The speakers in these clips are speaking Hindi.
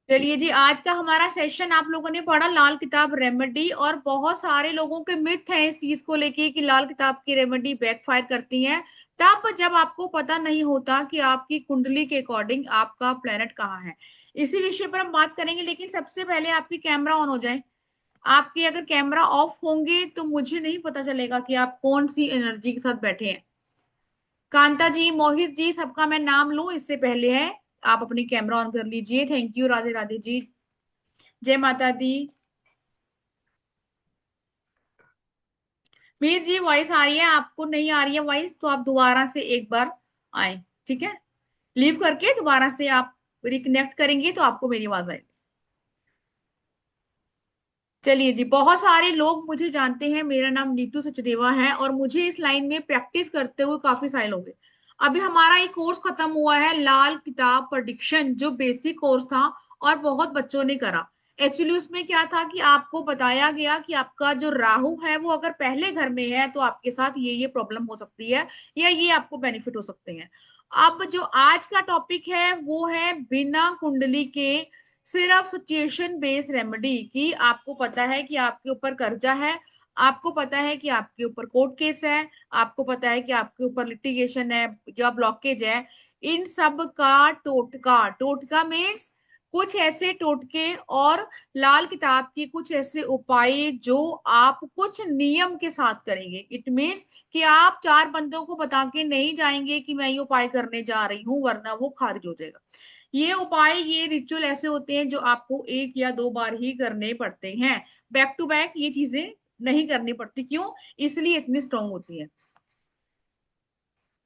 चलिए जी, आज का हमारा सेशन आप लोगों ने पढ़ा लाल किताब रेमेडी, और बहुत सारे लोगों के मिथ हैं इस चीज को लेके कि लाल किताब की रेमेडी बैकफायर करती है। तब जब आपको पता नहीं होता कि आपकी कुंडली के अकॉर्डिंग आपका प्लेनेट कहाँ है। इसी विषय पर हम बात करेंगे, लेकिन सबसे पहले आपकी कैमरा ऑन हो जाए। आपके अगर कैमरा ऑफ होंगे तो मुझे नहीं पता चलेगा कि आप कौन सी एनर्जी के साथ बैठे हैं। कांता जी, मोहित जी, सबका मैं नाम लूं इससे पहले है आप अपनी कैमरा ऑन कर लीजिए। थैंक यू, राधे राधे जी, जय माता दी। मीर जी, वॉइस आ रही है? आपको नहीं आ रही है वॉइस तो आप दोबारा से एक बार आए, ठीक है? लीव करके दोबारा से आप रिकनेक्ट करेंगे तो आपको मेरी आवाज आएगी। चलिए जी, बहुत सारे लोग मुझे जानते हैं, मेरा नाम नीतू सचदेवा है और मुझे इस लाइन में प्रैक्टिस करते हुए काफी साल हो गए। अभी हमारा एक कोर्स खत्म हुआ है, लाल किताब प्रेडिक्शन, जो बेसिक कोर्स था और बहुत बच्चों ने करा। एक्चुअली उसमें क्या था कि आपको बताया गया कि आपका जो राहु है वो अगर पहले घर में है तो आपके साथ ये प्रॉब्लम हो सकती है, या ये आपको बेनिफिट हो सकते हैं। अब जो आज का टॉपिक है वो है बिना कुंडली के सिर्फ सिचुएशन बेस्ड रेमेडी की। आपको पता है कि आपके ऊपर कर्जा है, आपको पता है कि आपके ऊपर कोर्ट केस है, आपको पता है कि आपके ऊपर लिटिगेशन है, जो ब्लॉकेज है, इन सब का टोटका, टोटका मीन्स कुछ ऐसे टोटके और लाल किताब की कुछ ऐसे उपाय जो आप कुछ नियम के साथ करेंगे। इट मीन्स कि आप चार बंदों को बता के नहीं जाएंगे कि मैं ये उपाय करने जा रही हूँ, वरना वो खारिज हो जाएगा। ये उपाय, ये रिचुअल ऐसे होते हैं जो आपको एक या दो बार ही करने पड़ते हैं। बैक टू बैक ये चीजें नहीं करनी पड़ती। क्यों? इसलिए इतनी स्ट्रांग होती है।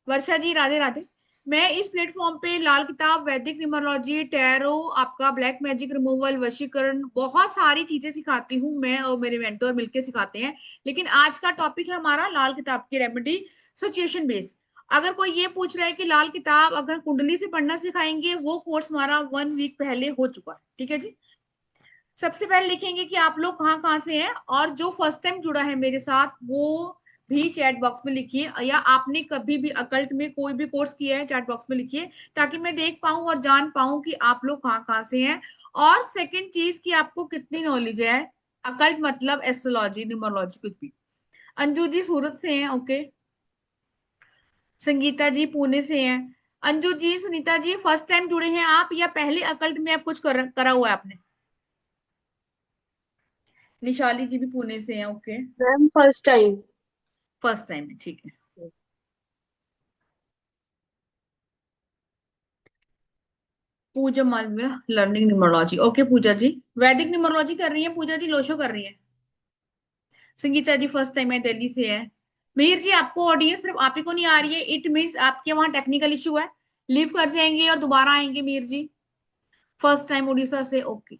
वर्षा जी, राधे राधे। मैं इस प्लेटफॉर्म पे लाल किताब, वैदिक न्यूमरोलॉजी, टैरो, आपका ब्लैक मैजिक रिमूवल, वशीकरण, बहुत सारी चीजें सिखाती हूँ। मैं और मेरे मेंटोर मिलके सिखाते हैं। लेकिन आज का टॉपिक है हमारा लाल किताब की रेमेडी, सिचुएशन बेस्ड। अगर कोई ये पूछ रहा है कि लाल किताब अगर कुंडली से पढ़ना सिखाएंगे, वो कोर्स हमारा 1 वीक पहले हो चुका है, ठीक है जी। सबसे पहले लिखेंगे कि आप लोग कहाँ कहाँ से हैं, और जो फर्स्ट टाइम जुड़ा है मेरे साथ वो भी चैट बॉक्स में लिखिए, या आपने कभी भी अकल्ट में कोई भी कोर्स किया है चैट बॉक्स में लिखिए, ताकि मैं देख पाऊं और जान पाऊं कि आप लोग कहाँ कहाँ से हैं। और सेकंड चीज कि आपको कितनी नॉलेज है अकल्ट, मतलब एस्ट्रोलॉजी, न्यूमरोलॉजी, कुछ भी। अंजू जी सूरत से हैं, ओके। संगीता जी पुणे से हैं। अंजू जी, सुनीता जी, फर्स्ट टाइम जुड़े हैं आप या पहले अकल्ट में आप कुछ करा हुआ है आपने? निशाली जी भी पुणे से हैं, okay. Ma'am first time. First time है, ठीक है। पूजा मालवीय, लर्निंग न्यूमरोलॉजी, ओके पूजा जी। वैदिक न्यूमरोलॉजी कर रही है पूजा जी, लोशो कर रही है। संगीता जी फर्स्ट टाइम है, दिल्ली से है। मिहिर जी, आपको ऑडियो सिर्फ आप ही को नहीं आ रही है, इट मीन्स आपके वहां टेक्निकल इशू है। लीव कर जाएंगे और दोबारा आएंगे मिहिर जी। फर्स्ट टाइम उड़ीसा से, ओके।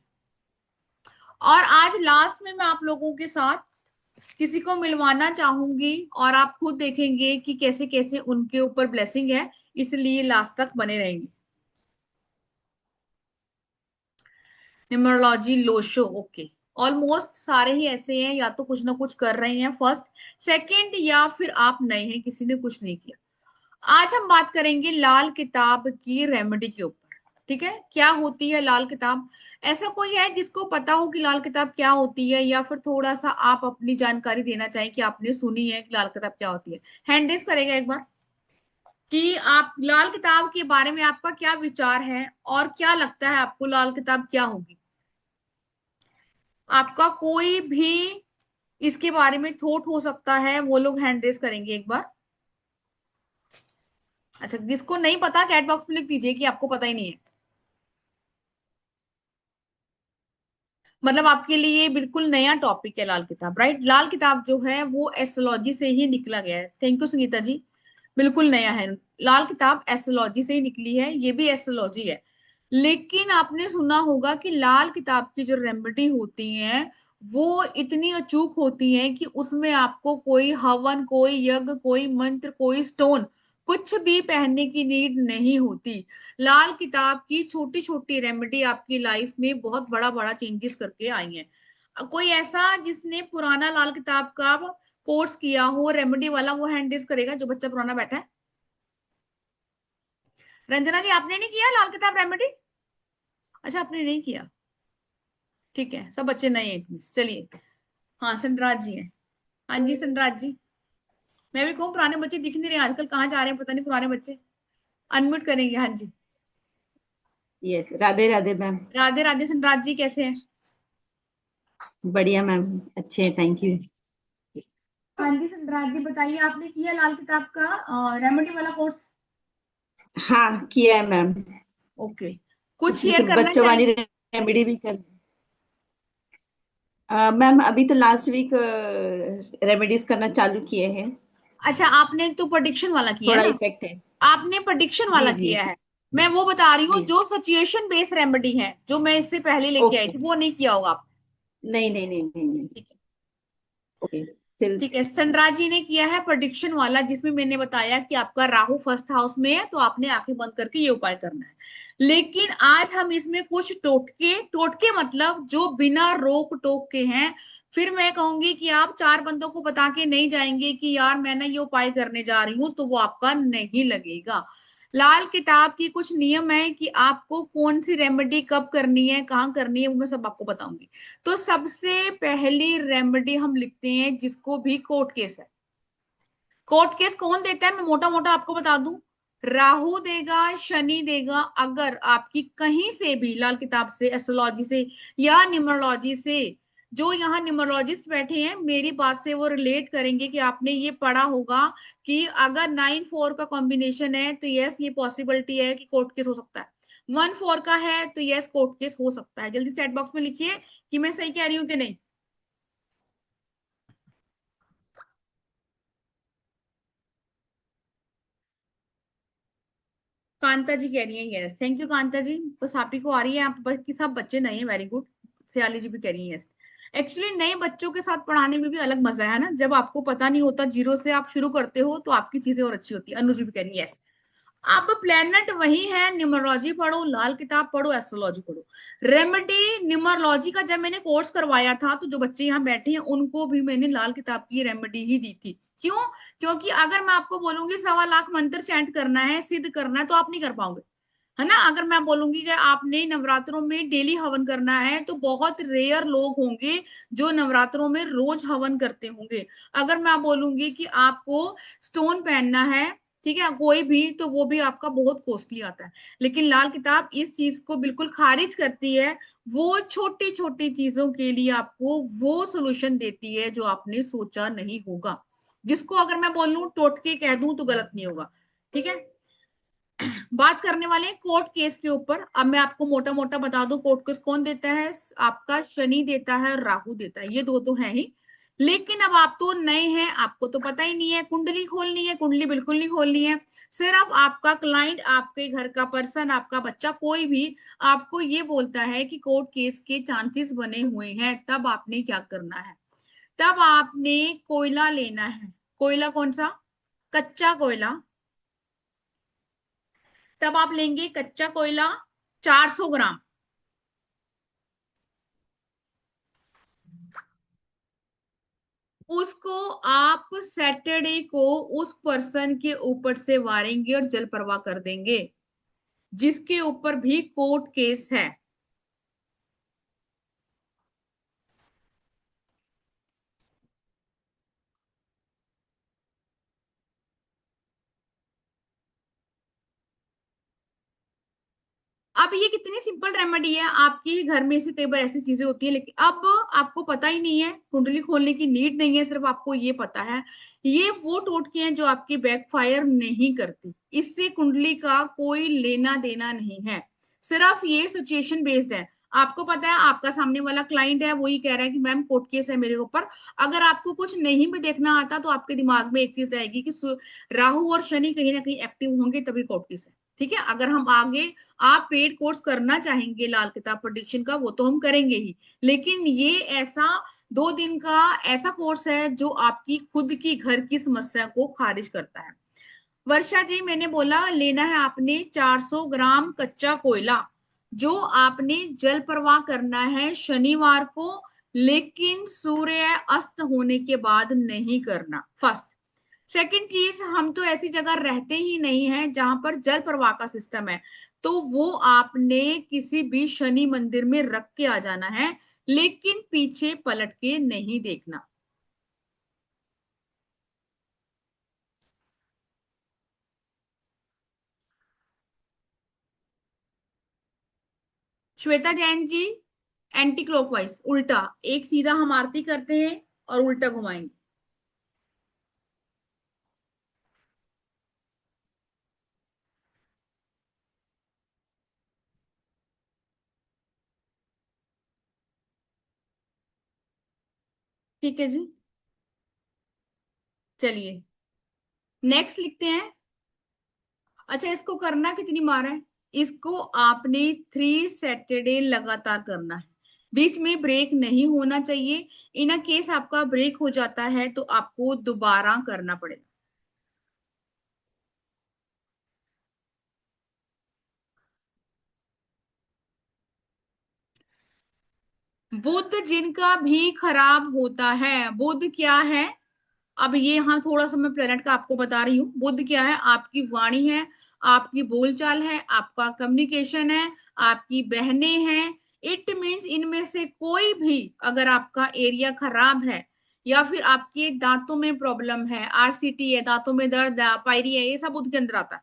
और आज लास्ट में मैं आप लोगों के साथ किसी को मिलवाना चाहूंगी, और आप खुद देखेंगे कि कैसे कैसे उनके ऊपर ब्लेसिंग है, इसलिए लास्ट तक बने रहेंगे। Numerology Lo Shu, okay. ऑलमोस्ट सारे ही ऐसे हैं, या तो कुछ ना कुछ कर रहे हैं फर्स्ट सेकंड, या फिर आप नए हैं, किसी ने कुछ नहीं किया। आज हम बात करेंगे लाल किताब की रेमेडी के ऊपर। ठीक है, क्या होती है लाल किताब? ऐसा कोई है जिसको पता हो कि लाल किताब क्या होती है, या फिर थोड़ा सा आप अपनी जानकारी देना चाहें कि आपने सुनी है कि लाल किताब क्या होती है? हैंड रेज करेगा एक बार कि आप लाल किताब के बारे में आपका क्या विचार है, और क्या लगता है आपको लाल किताब क्या होगी। आपका कोई भी इसके बारे में थॉट हो सकता है, वो लोग हैंड रेस करेंगे एक बार। अच्छा, जिसको नहीं पता चैट बॉक्स में लिख दीजिए कि आपको पता ही नहीं है। मतलब आपके लिए ये बिल्कुल नया टॉपिक है लाल किताब, राइट? लाल किताब जो है वो एस्ट्रोलॉजी से ही निकला गया है। थैंक यू संगीता जी, बिल्कुल नया है। लाल किताब एस्ट्रोलॉजी से ही निकली है, ये भी एस्ट्रोलॉजी है। लेकिन आपने सुना होगा कि लाल किताब की जो रेमेडी होती है वो इतनी अचूक होती है कि उसमें आपको कोई हवन, कोई यज्ञ, कोई मंत्र, कोई स्टोन, कुछ भी पहनने की नीड नहीं होती। लाल किताब की छोटी छोटी रेमेडी आपकी लाइफ में बहुत बड़ा बड़ा चेंजेस करके आई है। कोई ऐसा जिसने पुराना लाल किताब का कोर्स किया हो रेमेडी वाला, वो हैंड रेज करेगा जो बच्चा पुराना बैठा है। रंजना जी, आपने नहीं किया लाल किताब रेमेडी? अच्छा, आपने नहीं किया, ठीक है, सब बच्चे नए हैं, चलिए। हाँ, सनराज जी है। हाँ जी, सनराज जी। मैं भी कहूँ, पुराने बच्चे दिख नहीं रहे आजकल, कहाँ जा रहे हैं पता नहीं पुराने बच्चे। अनम्यूट करेंगे, हाँ जी। Yes, Radhe Radhe ma'am. राधे राधे, सनराज जी कैसे हैं? बढ़िया मैम, अच्छे हैं, थैंक यू। हाँ जी, सनराज जी बताइए, आपने किया लाल किताब का रेमेडी वाला कोर्स? हाँ, किया है मैम। ओके, कुछ उसमें से शेयर करना बच्चों वाली चाहेंगे? रेमेडी भी कर। मैम अभी तो लास्ट वीक रेमेडीज करना चालू किए हैं। अच्छा, आपने तो प्रोडिक्शन वाला किया है थोड़ा ना? इफेक्ट है। आपने प्रोडिक्शन जी वाला जी किया जी है। मैं वो बता रही हूँ जी। जो सिचुएशन बेस्ड रेमेडी है, जो मैं इससे पहले लेके आई ओके। थी, वो नहीं किया होगा आपने। नहीं नहीं नहीं नहीं नहीं। ठीक है। ओके। फिर। ठीक है, सनराज जी ने किया है प्रोडिक्शन वाला, जिसमें मैंने बताया कि आपका राहु फर्स्ट हाउस में है, तो आपने आंखें बंद करके ये उपाय करना है। लेकिन आज हम इसमें कुछ टोटके, टोटके मतलब जो बिना रोक टोक के हैं। फिर मैं कहूंगी कि आप चार बंदों को बता के नहीं जाएंगे कि यार मैं ना ये उपाय करने जा रही हूं, तो वो आपका नहीं लगेगा। लाल किताब की कुछ नियम है कि आपको कौन सी रेमेडी कब करनी है, कहाँ करनी है, वो मैं सब आपको बताऊंगी। तो सबसे पहली रेमेडी हम लिखते हैं जिसको भी कोर्ट केस है। कोर्ट केस कौन देता है, मैं मोटा मोटा आपको बता दूं। राहु देगा, शनि देगा। अगर आपकी कहीं से भी लाल किताब से, एस्ट्रोलॉजी से या न्यूमरोलॉजी से, जो यहाँ न्यूमरोलॉजिस्ट बैठे हैं मेरी बात से वो रिलेट करेंगे कि आपने ये पढ़ा होगा कि अगर 9-4 का कॉम्बिनेशन है तो यस ये पॉसिबिलिटी है कि कोर्ट केस हो सकता है। 1-4 का है तो यस कोर्ट केस हो सकता है। जल्दी चैट बॉक्स में लिखिए कि मैं सही कह रही हूँ कि नहीं। कांता जी कह रही है यस, थैंक यू कांता जी। बस आप ही को आ रही है, आप बाकी सब बच्चे नए हैं, वेरी गुड। सयाली जी भी कह रही है यस। एक्चुअली नए बच्चों के साथ पढ़ाने में भी अलग मजा है ना, जब आपको पता नहीं होता, जीरो से आप शुरू करते हो तो आपकी चीजें और अच्छी होती है। अनुज भी कह रही है यस। अब प्लेनेट वही है, न्यूमरोलॉजी पढ़ो, लाल किताब पढ़ो, एस्ट्रोलॉजी पढ़ो। रेमेडी न्यूमरोलॉजी का जब मैंने कोर्स करवाया था तो जो बच्चे यहाँ बैठे हैं उनको भी मैंने लाल किताब की रेमेडी ही दी थी। क्यों? क्योंकि अगर मैं आपको बोलूंगी 1.25 लाख मंत्र चैंट करना है, सिद्ध करना है, तो आप नहीं कर पाओगे, है ना। अगर मैं बोलूंगी कि आपने नवरात्रों में डेली हवन करना है, तो बहुत रेयर लोग होंगे जो नवरात्रों में रोज हवन करते होंगे। अगर मैं बोलूंगी कि आपको स्टोन पहनना है, ठीक है, कोई भी, तो वो भी आपका बहुत कॉस्टली आता है। लेकिन लाल किताब इस चीज को बिल्कुल खारिज करती है। वो छोटी छोटी चीजों के लिए आपको वो सोल्यूशन देती है जो आपने सोचा नहीं होगा, जिसको अगर मैं बोलूं टोटके कह दूं तो गलत नहीं होगा। ठीक है। बात करने वाले हैं कोर्ट केस के ऊपर। अब मैं आपको मोटा मोटा बता दूं, कोर्ट केस कौन देता है? आपका शनि देता है, राहु देता है, ये दो तो है ही। लेकिन अब आप तो नए हैं, आपको तो पता ही नहीं है, कुंडली खोलनी है, कुंडली बिल्कुल नहीं खोलनी है। सिर्फ आपका क्लाइंट, आपके घर का पर्सन, आपका बच्चा, कोई भी आपको ये बोलता है कि कोर्ट केस के चांसेस बने हुए हैं, तब आपने क्या करना है? तब आपने कोयला लेना है। कोयला कौन सा? कच्चा कोयला। तब आप लेंगे कच्चा कोयला 400 ग्राम। उसको आप सैटरडे को उस पर्सन के ऊपर से वारेंगे और जल प्रवाह कर देंगे जिसके ऊपर भी कोर्ट केस है। अब ये कितनी सिंपल रेमेडी है, आपके ही घर में से कई बार ऐसी चीजें होती है, लेकिन अब आपको पता ही नहीं है, कुंडली खोलने की नीड नहीं है, सिर्फ आपको ये पता है। ये वो टोटके हैं जो आपकी बैकफायर नहीं करती, इससे कुंडली का कोई लेना देना नहीं है। सिर्फ ये सिचुएशन बेस्ड है। आपको पता है आपका सामने वाला क्लाइंट है, वही कह रहा है कि मैम कोर्ट केस है मेरे ऊपर। अगर आपको कुछ नहीं भी देखना आता तो आपके दिमाग में एक चीज आएगी कि राहु और शनि कहीं ना कहीं एक्टिव होंगे तभी कोर्ट केस है। ठीक है। अगर हम आगे, आप पेड कोर्स करना चाहेंगे लाल किताब प्रोडिक्शन का, वो तो हम करेंगे ही। लेकिन ये ऐसा 2 दिन का ऐसा कोर्स है जो आपकी खुद की घर की समस्या को खारिज करता है। वर्षा जी, मैंने बोला लेना है आपने 400 ग्राम कच्चा कोयला, जो आपने जल प्रवाह करना है शनिवार को। लेकिन सूर्य अस्त होने के बाद नहीं करना, फर्स्ट। सेकंड चीज, हम तो ऐसी जगह रहते ही नहीं है जहां पर जल प्रवाह का सिस्टम है। तो वो आपने किसी भी शनि मंदिर में रख के आ जाना है, लेकिन पीछे पलट के नहीं देखना। श्वेता जैन जी, एंटी क्लॉकवाइज उल्टा, एक सीधा हम आरती करते हैं और उल्टा घुमाएंगे। ठीक है जी, चलिए नेक्स्ट लिखते हैं। अच्छा, इसको करना कितनी बार है? इसको आपने 3 सैटरडे लगातार करना है, बीच में ब्रेक नहीं होना चाहिए। इन केस आपका ब्रेक हो जाता है तो आपको दोबारा करना पड़ेगा। बुध जिनका भी खराब होता है, बुध क्या है? अब ये यहाँ थोड़ा सा मैं प्लेनेट का आपको बता रही हूँ। बुध क्या है? आपकी वाणी है, आपकी बोलचाल है, आपका कम्युनिकेशन है, आपकी बहनें हैं। इट मीन्स इनमें से कोई भी अगर आपका एरिया खराब है, या फिर आपके दांतों में प्रॉब्लम है, आरसीटी है, दांतों में दर्द है, पायरी है, ये सब बुध के अंदर आता है।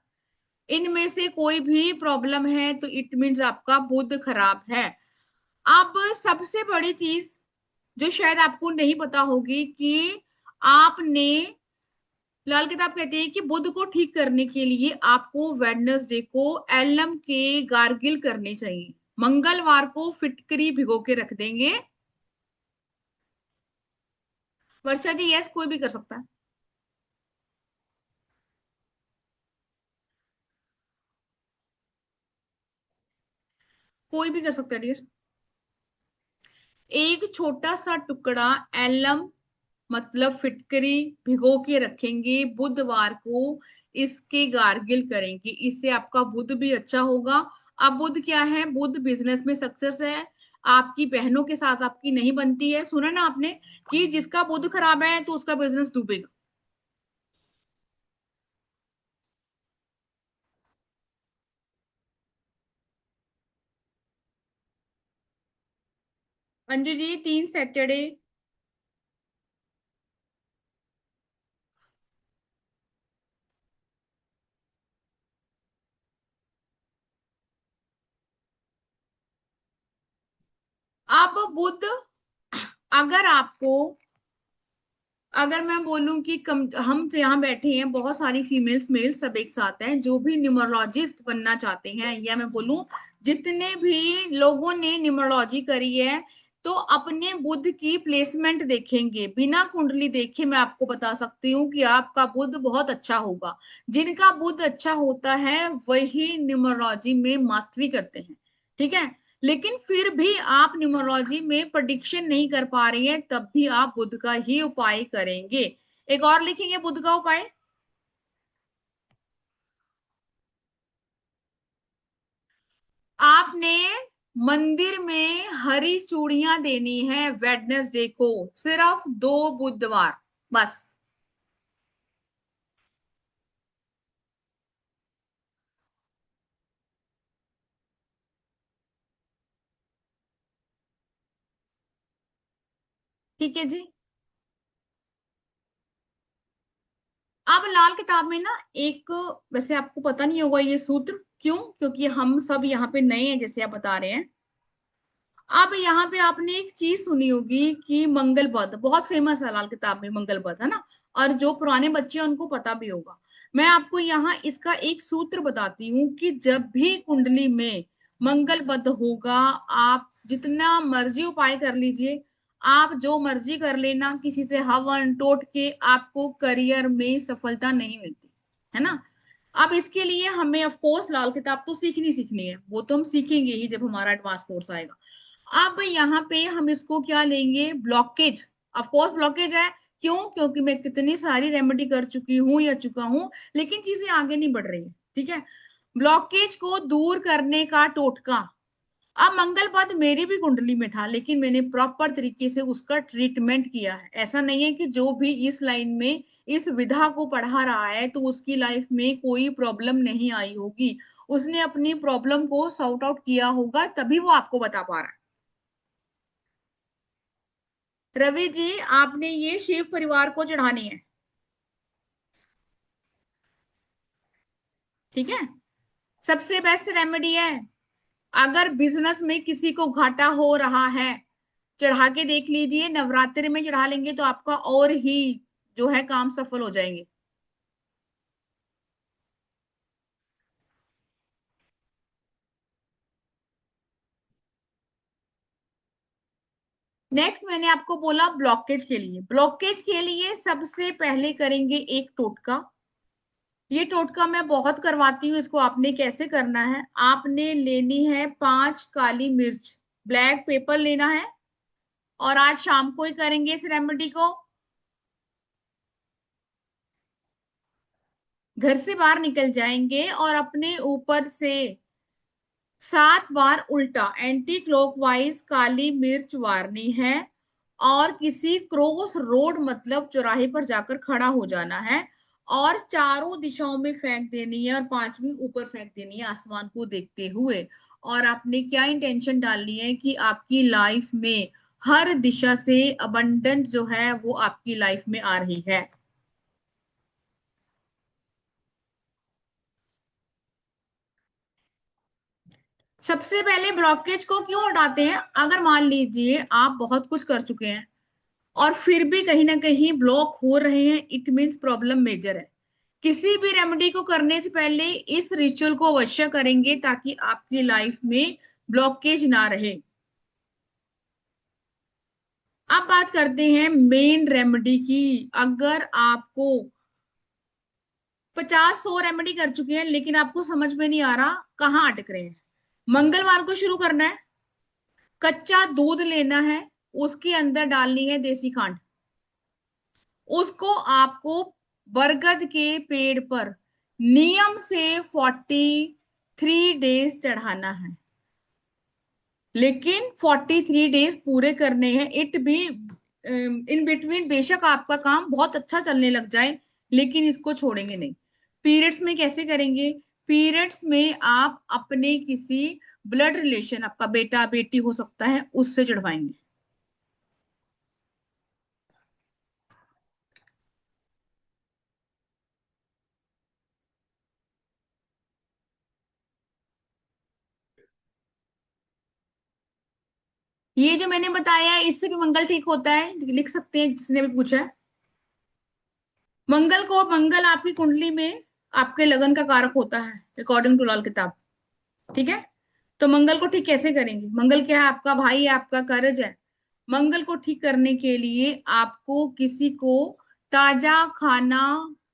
इनमें से कोई भी प्रॉब्लम है तो इट मीन्स आपका बुध खराब है। अब सबसे बड़ी चीज जो शायद आपको नहीं पता होगी कि आपने, लाल किताब कहते हैं कि बुध को ठीक करने के लिए आपको वेडनेसडे को एलम के गार्गिल करने चाहिए। मंगलवार को फिटकरी भिगो के रख देंगे। वर्षा जी यस, कोई भी कर सकता है। कोई भी कर सकता है डियर। एक छोटा सा टुकड़ा एलम मतलब फिटकरी भिगो के रखेंगे, बुधवार को इसके गार्गिल करेंगे, इससे आपका बुध भी अच्छा होगा। अब बुध क्या है? बुध बिजनेस में सक्सेस है। आपकी बहनों के साथ आपकी नहीं बनती है, सुना ना आपने कि जिसका बुध खराब है तो उसका बिजनेस डूबेगा। अंजू जी 3 सैटरडे। अब बुध, अगर आपको, अगर मैं बोलूं कि हम यहाँ बैठे हैं बहुत सारी फीमेल्स मेल सब एक साथ हैं, जो भी न्यूमरोलॉजिस्ट बनना चाहते हैं, या मैं बोलूं जितने भी लोगों ने न्यूमरोलॉजी करी है, तो अपने बुध की प्लेसमेंट देखेंगे, बिना कुंडली देखे मैं आपको बता सकती हूँ कि आपका बुध बहुत अच्छा होगा। जिनका बुध अच्छा होता है वही न्यूमरोलॉजी में मास्टरी करते हैं। ठीक है, लेकिन फिर भी आप न्यूमरोलॉजी में प्रेडिक्शन नहीं कर पा रही हैं, तब भी आप बुध का ही उपाय करेंगे। एक और लिखेंगे बुध का उपाय। आपने मंदिर में हरी चूड़ियां देनी है वेडनेसडे को, सिर्फ 2 बुधवार बस। ठीक है जी। अब लाल किताब में ना एक, वैसे आपको पता नहीं होगा ये सूत्र, क्यों? क्योंकि हम सब यहाँ पे नए हैं जैसे आप बता रहे हैं। अब यहाँ पे आपने एक चीज सुनी होगी कि मंगल पद बहुत फेमस है लाल किताब में, मंगल पद है ना, और जो पुराने बच्चे हैं उनको पता भी होगा। मैं आपको यहाँ इसका एक सूत्र बताती हूँ कि जब भी कुंडली में मंगल पद होगा, आप जितना मर्जी उपाय कर लीजिए, आप जो मर्जी कर लेना, किसी से हवन टोट के आपको करियर में सफलता नहीं मिलती है ना। अब इसके लिए हमें ऑफ कोर्स लाल किताब तो सीखनी सीखनी है, वो तो हम सीखेंगे ही जब हमारा एडवांस कोर्स आएगा। अब यहाँ पे हम इसको क्या लेंगे? ब्लॉकेज। ऑफ कोर्स ब्लॉकेज है, क्यों? क्योंकि मैं कितनी सारी रेमेडी कर चुकी हूँ या चुका हूँ, लेकिन चीजें आगे नहीं बढ़ रही है। ठीक है, ब्लॉकेज को दूर करने का टोटका, अब मंगल पद मेरी भी कुंडली में था, लेकिन मैंने प्रॉपर तरीके से उसका ट्रीटमेंट किया है। ऐसा नहीं है कि जो भी इस लाइन में इस विधा को पढ़ा रहा है तो उसकी लाइफ में कोई प्रॉब्लम नहीं आई होगी। उसने अपनी प्रॉब्लम को सॉर्ट आउट किया होगा, तभी वो आपको बता पा रहा है। रवि जी, आपने ये शिव परिवार को चढ़ानी है, ठीक है। सबसे बेस्ट रेमेडी है। अगर बिजनेस में किसी को घाटा हो रहा है, चढ़ा के देख लीजिए। नवरात्रि में चढ़ा लेंगे तो आपका और ही जो है काम सफल हो जाएंगे। नेक्स्ट मैंने आपको बोला ब्लॉकेज के लिए। ब्लॉकेज के लिए सबसे पहले करेंगे एक टोटका। ये टोटका मैं बहुत करवाती हूँ, इसको आपने कैसे करना है, आपने लेनी है 5 काली मिर्च, ब्लैक पेपर लेना है। और आज शाम को ही करेंगे इस रेमेडी को। घर से बाहर निकल जाएंगे और अपने ऊपर से 7 बार उल्टा एंटी क्लॉकवाइज काली मिर्च वारनी है। और किसी क्रॉस रोड मतलब चौराहे पर जाकर खड़ा हो जाना है और चारों दिशाओं में फेंक देनी है और पांचवी ऊपर फेंक देनी है आसमान को देखते हुए। और आपने क्या इंटेंशन डालनी है कि आपकी लाइफ में हर दिशा से अबंडेंस जो है वो आपकी लाइफ में आ रही है। सबसे पहले ब्लॉकेज को क्यों हटाते हैं, अगर मान लीजिए आप बहुत कुछ कर चुके हैं और फिर भी कहीं ना कहीं ब्लॉक हो रहे हैं, इट मीन्स प्रॉब्लम मेजर है। किसी भी रेमेडी को करने से पहले इस रिचुअल को अवश्य करेंगे ताकि आपकी लाइफ में ब्लॉकेज ना रहे। अब बात करते हैं मेन रेमेडी की। अगर आपको 50-100 रेमेडी कर चुके हैं लेकिन आपको समझ में नहीं आ रहा कहाँ अटक रहे हैं, मंगलवार को शुरू करना है। कच्चा दूध लेना है, उसके अंदर डालनी है देसी खांड। उसको आपको बरगद के पेड़ पर नियम से 43 डेज चढ़ाना है। लेकिन 43 डेज पूरे करने हैं। इट भी इन बिटवीन बेशक आपका काम बहुत अच्छा चलने लग जाए, लेकिन इसको छोड़ेंगे नहीं। पीरियड्स में कैसे करेंगे, पीरियड्स में आप अपने किसी ब्लड रिलेशन, आपका बेटा बेटी हो सकता है, उससे चढ़वाएंगे। ये जो मैंने बताया है इससे भी मंगल ठीक होता है, लिख सकते हैं जिसने भी पूछा है। मंगल आपकी कुंडली में आपके लगन का कारक होता है अकॉर्डिंग टू लाल किताब, ठीक है। तो मंगल को ठीक कैसे करेंगे, मंगल क्या है, आपका भाई है, आपका कर्ज है। मंगल को ठीक करने के लिए आपको किसी को ताजा खाना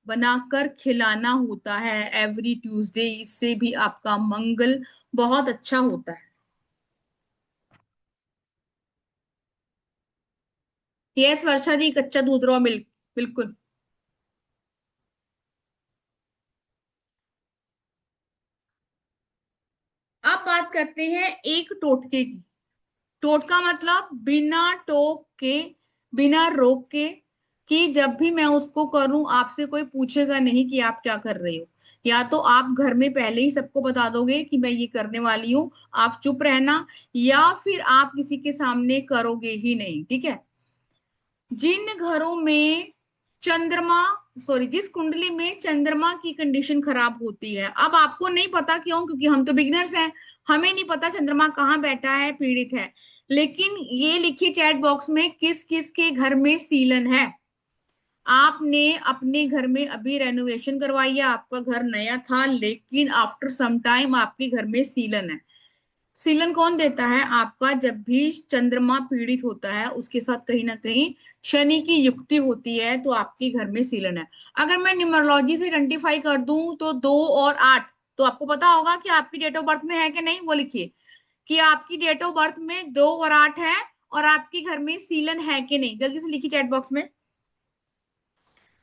बनाकर खिलाना होता है एवरी ट्यूसडे। इससे भी आपका मंगल बहुत अच्छा होता है। यस वर्षा जी, कच्चा दूध रॉ मिल्क, बिल्कुल। अब बात करते हैं एक टोटके की। टोटका मतलब बिना टोक के, बिना रोक के, कि जब भी मैं उसको करूं आपसे कोई पूछेगा नहीं कि आप क्या कर रहे हो। या तो आप घर में पहले ही सबको बता दोगे कि मैं ये करने वाली हूँ, आप चुप रहना, या फिर आप किसी के सामने करोगे ही नहीं, ठीक है। जिन घरों में चंद्रमा, सॉरी, जिस कुंडली में चंद्रमा की कंडीशन खराब होती है, अब आपको नहीं पता क्यों, क्योंकि हम तो बिगिनर्स हैं, हमें नहीं पता चंद्रमा कहाँ बैठा है, पीड़ित है। लेकिन ये लिखिए चैट बॉक्स में किस किस के घर में सीलन है। आपने अपने घर में अभी रेनोवेशन करवाई है, आपका घर नया था, लेकिन आफ्टर सम टाइम आपके घर में सीलन है। सीलन कौन देता है, आपका जब भी चंद्रमा पीड़ित होता है उसके साथ कहीं ना कहीं शनि की युक्ति होती है, तो आपके घर में सीलन है। अगर मैं न्यूमरोलॉजी से आइडेंटिफाई कर दूं तो 2 और 8, तो आपको पता होगा कि आपकी डेट ऑफ बर्थ में है कि नहीं, वो लिखिए कि आपकी डेट ऑफ बर्थ में 2 और 8 है और आपके घर में सीलन है कि नहीं, जल्दी से लिखिए चैट बॉक्स में।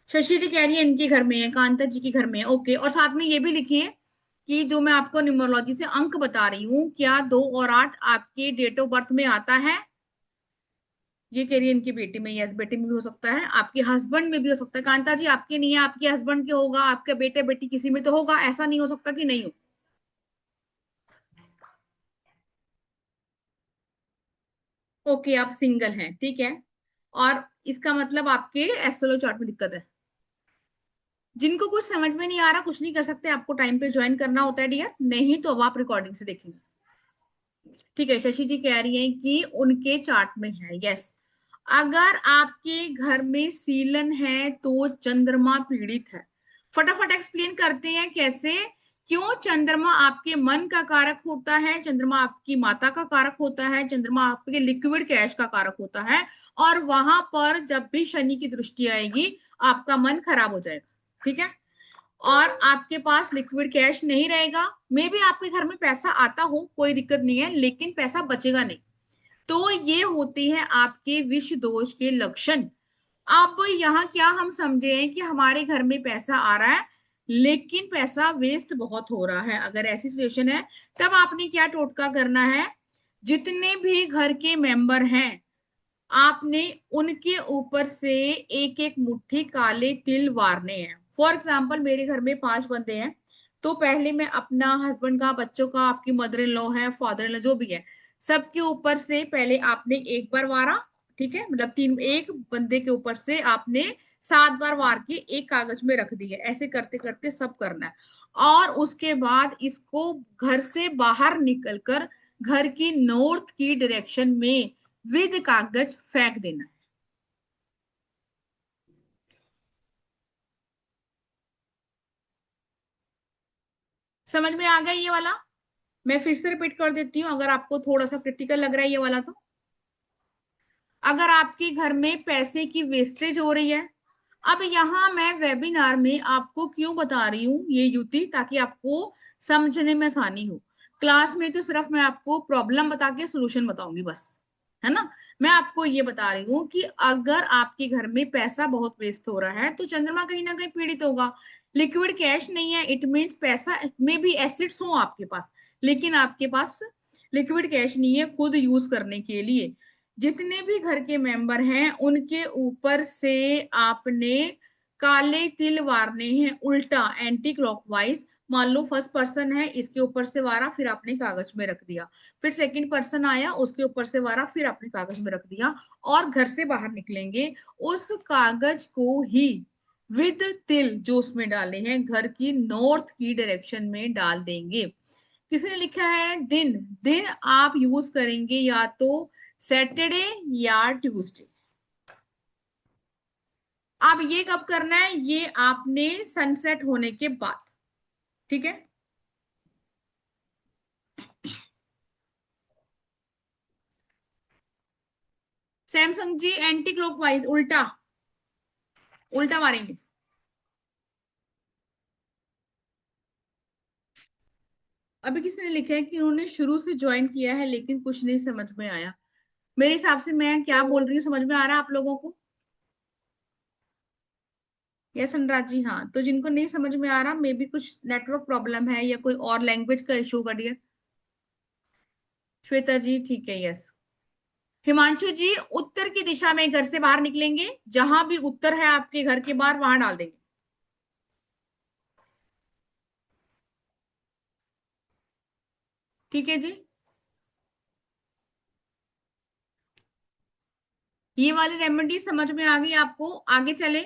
शशि जी कह रही है इनके घर में है, कांता जी के घर में है, ओके। और साथ में ये भी लिखिए कि जो मैं आपको न्यूमरोलॉजी से अंक बता रही हूँ, क्या 2 और 8 आपके डेट ऑफ बर्थ में आता है? ये कह रही है इनकी बेटी में। यस, बेटी में भी हो सकता है, आपके हस्बैंड में भी हो सकता है। कांता जी आपके नहीं है, आपके हस्बैंड के होगा, आपके बेटे बेटी किसी में तो होगा, ऐसा नहीं हो सकता कि नहीं हो। ओके, आप सिंगल हैं, ठीक है। और इसका मतलब आपके एस्ट्रोलॉजी चार्ट में दिक्कत है। जिनको कुछ समझ में नहीं आ रहा, कुछ नहीं कर सकते, आपको टाइम पे ज्वाइन करना होता है डियर, नहीं तो अब आप रिकॉर्डिंग से देखेंगे। ठीक है, शशि जी कह रही हैं कि उनके चार्ट में है। यस, अगर आपके घर में सीलन है तो चंद्रमा पीड़ित है। फटाफट एक्सप्लेन करते हैं कैसे। क्यों चंद्रमा आपके मन का कारक होता है, चंद्रमा आपकी माता का कारक होता है, चंद्रमा आपके लिक्विड कैश का कारक होता है। और वहां पर जब भी शनि की दृष्टि आएगी, आपका मन खराब हो जाएगा। ठीक है, और आपके पास लिक्विड कैश नहीं रहेगा। मे भी आपके घर में पैसा आता हो, कोई दिक्कत नहीं है, लेकिन पैसा बचेगा नहीं। तो ये होती है आपके विष दोष के लक्षण। अब यहाँ क्या हम समझे हैं कि हमारे घर में पैसा आ रहा है, लेकिन पैसा वेस्ट बहुत हो रहा है। अगर ऐसी सिचुएशन है, तब आपने क्या टोटका करना है? जितने भी घर के मेंबर हैं, आपने उनके ऊपर से एक एक मुट्ठी काले तिल वारने हैं। फॉर एग्जाम्पल, मेरे घर में 5 बंदे हैं, तो पहले मैं अपना हस्बैंड का, बच्चों का, आपकी मदर इन लॉ है, फादर इन लॉ जो भी है, सबके ऊपर से पहले आपने एक बार वारा। ठीक है, मतलब तीन, एक बंदे के ऊपर से आपने 7 बार वार के एक कागज में रख दिए। ऐसे करते करते सब करना है। और उसके बाद इसको घर से बाहर निकलकर घर की नॉर्थ की डायरेक्शन में विद कागज फेंक देना है। समझ में आ गया ये वाला? मैं फिर से रिपीट कर देती हूँ, अगर आपको थोड़ा सा क्रिटिकल लग रहा है ये वाला तो। अगर आपके घर में पैसे की वेस्टेज हो रही है, अब यहाँ मैं वेबिनार में आपको क्यों बता रही हूँ ये युति, ताकि आपको समझने में आसानी हो। क्लास में तो सिर्फ मैं आपको प्रॉब्लम बता के सोल्यूशन बताऊंगी बस, है ना। मैं आपको ये बता रही हूँ कि अगर आपके घर में पैसा बहुत वेस्ट हो रहा है, तो चंद्रमा कहीं ना कहीं पीड़ित होगा। लिक्विड कैश नहीं है, इट मीन्स पैसा में भी एसिड्स हो आपके पास, लेकिन आपके पास लिक्विड कैश नहीं है खुद यूज करने के लिए। जितने भी घर के मेंबर हैं, उनके ऊपर से आपने काले तिल वारने हैं, उल्टा एंटी क्लॉकवाइज। मान लो फर्स्ट पर्सन है, इसके ऊपर से वारा, फिर आपने कागज में रख दिया। फिर सेकंड पर्सन आया, उसके ऊपर से वारा, फिर आपने कागज में रख दिया। और घर से बाहर निकलेंगे, उस कागज को ही विद तिल जो उसमें डाले हैं, घर की नॉर्थ की डायरेक्शन में डाल देंगे। किसी ने लिखा है दिन, दिन आप यूज करेंगे या तो सैटरडे या ट्यूसडे। अब ये कब करना है? ये आपने सनसेट होने के बाद। ठीक है, सैमसंग जी एंटी क्लॉकवाइज, उल्टा, उल्टा मारेंगे। अभी किसी ने लिखा है कि उन्होंने शुरू से ज्वाइन किया है लेकिन कुछ नहीं समझ में आया। मेरे हिसाब से मैं क्या बोल रही हूँ समझ में आ रहा है आप लोगों को? यस अनुराग जी, हाँ। तो जिनको नहीं समझ में आ रहा, मे बी कुछ नेटवर्क प्रॉब्लम है या कोई और लैंग्वेज का इशू का डियर। श्वेता जी ठीक है, यस। हिमांशु जी, उत्तर की दिशा में घर से बाहर निकलेंगे, जहां भी उत्तर है आपके घर के बाहर, वहां डाल देंगे। ठीक है जी, ये वाली रेमेडी समझ में आ गई आपको? आगे चले।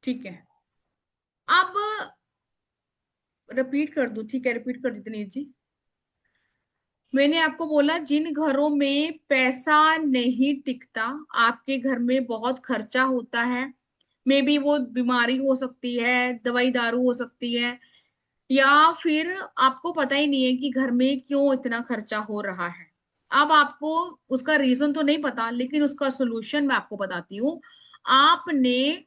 ठीक है, अब रिपीट कर दूं? ठीक है, रिपीट कर देते जी। मैंने आपको बोला, जिन घरों में पैसा नहीं टिकता, आपके घर में बहुत खर्चा होता है, मे बी वो बीमारी हो सकती है, दवाई दारू हो सकती है, या फिर आपको पता ही नहीं है कि घर में क्यों इतना खर्चा हो रहा है। अब आपको उसका रीजन तो नहीं पता, लेकिन उसका सोल्यूशन मैं आपको बताती हूँ। आपने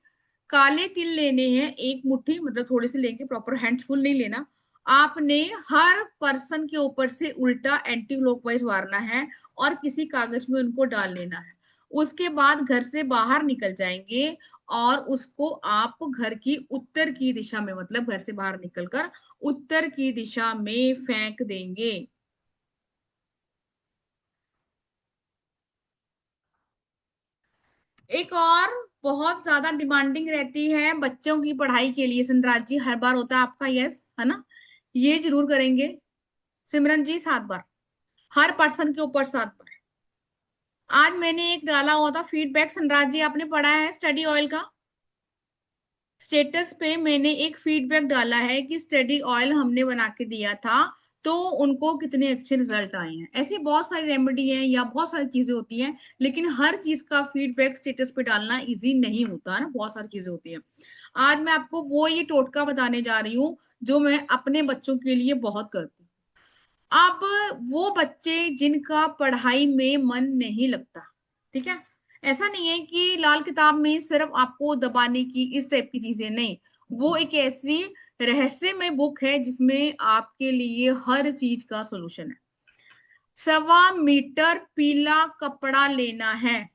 काले तिल लेने हैं, एक मुट्ठी, मतलब थोड़े से लेंगे, प्रॉपर हैंडफुल नहीं लेना। आपने हर पर्सन के ऊपर से उल्टा एंटी क्लॉकवाइज मारना है और किसी कागज में उनको डाल लेना है। उसके बाद घर से बाहर निकल जाएंगे और उसको आप घर की उत्तर की दिशा में, मतलब घर से बाहर निकलकर उत्तर की दिशा में फेंक देंगे। एक और बहुत ज्यादा डिमांडिंग रहती है बच्चों की पढ़ाई के लिए, सिमरन जी, हर बार होता है आपका यस, है ना? ये जरूर करेंगे सिमरन जी, 7 बार, हर पर्सन के ऊपर 7 बार। आज मैंने एक डाला हुआ था फीडबैक, सनराज जी आपने पढ़ा है स्टडी ऑयल का? स्टेटस पे मैंने एक फीडबैक डाला है कि स्टडी ऑयल हमने बना के दिया था, तो उनको कितने अच्छे रिजल्ट आए हैं। ऐसी बहुत सारी रेमेडी है या बहुत सारी चीजें होती हैं, लेकिन हर चीज का फीडबैक स्टेटस पे डालना इजी नहीं होता है ना, बहुत सारी चीजें होती हैं। आज मैं आपको वो ये टोटका बताने जा रही हूँ जो मैं अपने बच्चों के लिए बहुत करती हूँ। अब वो बच्चे जिनका पढ़ाई में मन नहीं लगता, ठीक है, ऐसा नहीं है कि लाल किताब में सिर्फ आपको दबाने की इस टाइप की चीजें, नहीं, वो एक ऐसी रहस्यमय बुक है जिसमें आपके लिए हर चीज का सॉल्यूशन है। 1.25 मीटर पीला कपड़ा लेना है,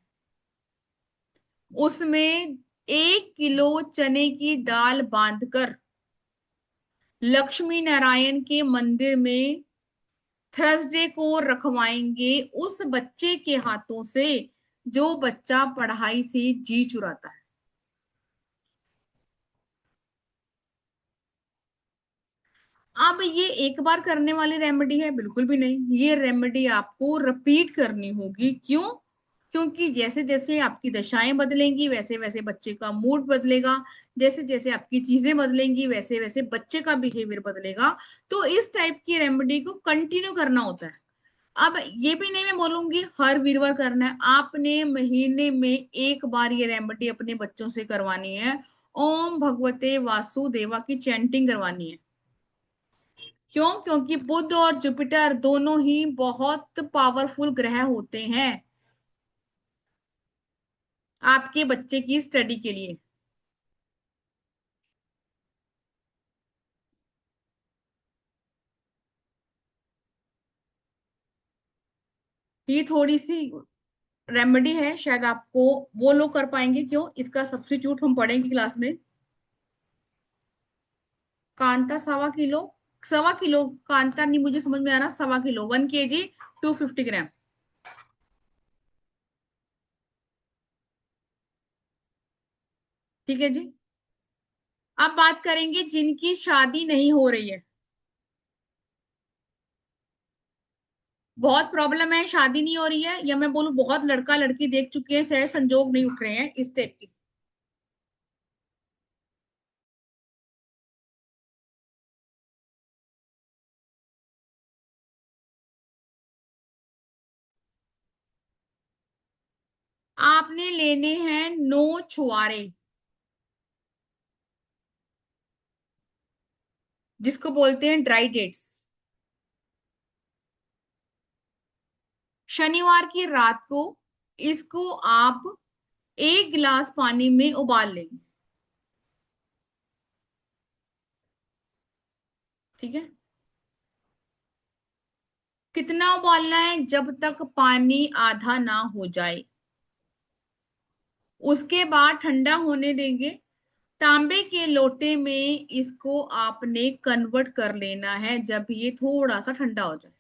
उसमें 1 किलो चने की दाल बांधकर लक्ष्मी नारायण के मंदिर में थर्सडे को रखवाएंगे उस बच्चे के हाथों से जो बच्चा पढ़ाई से जी चुराता है। अब ये एक बार करने वाली रेमेडी है? बिल्कुल भी नहीं, ये रेमेडी आपको रिपीट करनी होगी। क्यों? क्योंकि जैसे जैसे आपकी दशाएं बदलेंगी वैसे वैसे बच्चे का मूड बदलेगा, जैसे जैसे आपकी चीजें बदलेंगी वैसे वैसे बच्चे का बिहेवियर बदलेगा। तो इस टाइप की रेमेडी को कंटिन्यू करना होता है। अब ये भी नहीं मैं बोलूंगी हर वीरवार करना है, आपने महीने में एक बार ये रेमेडी अपने बच्चों से करवानी है। ओम भगवते वासुदेवा की चैंटिंग करवानी है। क्यों? क्योंकि बुध और जुपिटर दोनों ही बहुत पावरफुल ग्रह होते हैं आपके बच्चे की स्टडी के लिए। ये थोड़ी सी रेमेडी है, शायद आपको वो लोग कर पाएंगे। क्यों? इसका सब्स्टिट्यूट हम पढ़ेंगे क्लास में। कांता 1.25 किलो, 1.25 किलो कांता नहीं, मुझे समझ में आ रहा, 1.25 किलो, 1 kg, 250 ग्राम। ठीक है जी। अब बात करेंगे जिनकी शादी नहीं हो रही है, बहुत प्रॉब्लम है, शादी नहीं हो रही है, या मैं बोलूं बहुत लड़का लड़की देख चुके हैं, शायद संजोग नहीं उठ रहे हैं, इस टाइप की। आपने लेने हैं 9 छुआरे, जिसको बोलते हैं ड्राई डेट्स। शनिवार की रात को इसको आप 1 गिलास पानी में उबाल लेंगे, ठीक है? कितना उबालना है? जब तक पानी आधा ना हो जाए। उसके बाद ठंडा होने देंगे। तांबे के लोटे में इसको आपने कन्वर्ट कर लेना है जब ये थोड़ा सा ठंडा हो जाए।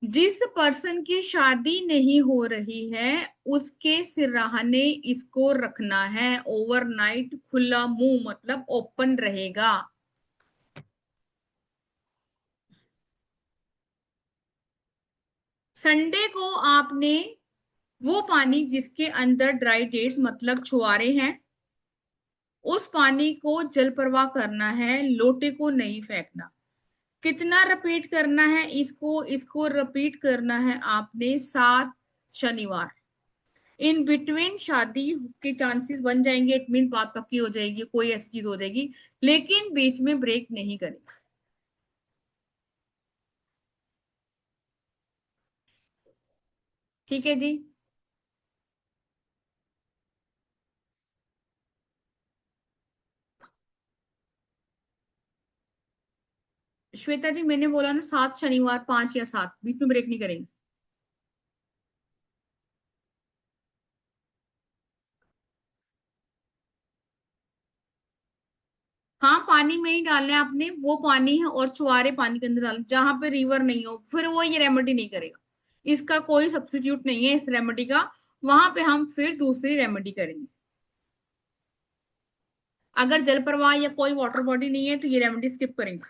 जिस पर्सन की शादी नहीं हो रही है उसके सिरहाने इसको रखना है ओवरनाइट, खुला मुंह, मतलब ओपन रहेगा। संडे को आपने वो पानी जिसके अंदर ड्राई डेट्स मतलब छुआरे हैं, उस पानी को जल प्रवाह करना है, लोटे को नहीं फेंकना। कितना रिपीट करना है इसको? इसको रिपीट करना है आपने 7 शनिवार। इन बिटवीन शादी के चांसेस बन जाएंगे, इट मीन बात पक्की हो जाएगी, कोई ऐसी चीज हो जाएगी, लेकिन बीच में ब्रेक नहीं करेगा। ठीक है जी। श्वेता जी मैंने बोला ना 7 शनिवार, 5 या 7, बीच में ब्रेक नहीं करेंगे। हाँ पानी में ही डालना है आपने, वो पानी है और छुआरे पानी के अंदर डालना, जहां पे रिवर नहीं हो फिर वो ये रेमेडी नहीं करेगा। इसका कोई सब्स्टिट्यूट नहीं है इस रेमेडी का। वहां पे हम फिर दूसरी रेमेडी करेंगे। अगर जल प्रवाह या कोई वाटर बॉडी नहीं है तो ये रेमेडी स्किप करेंगे।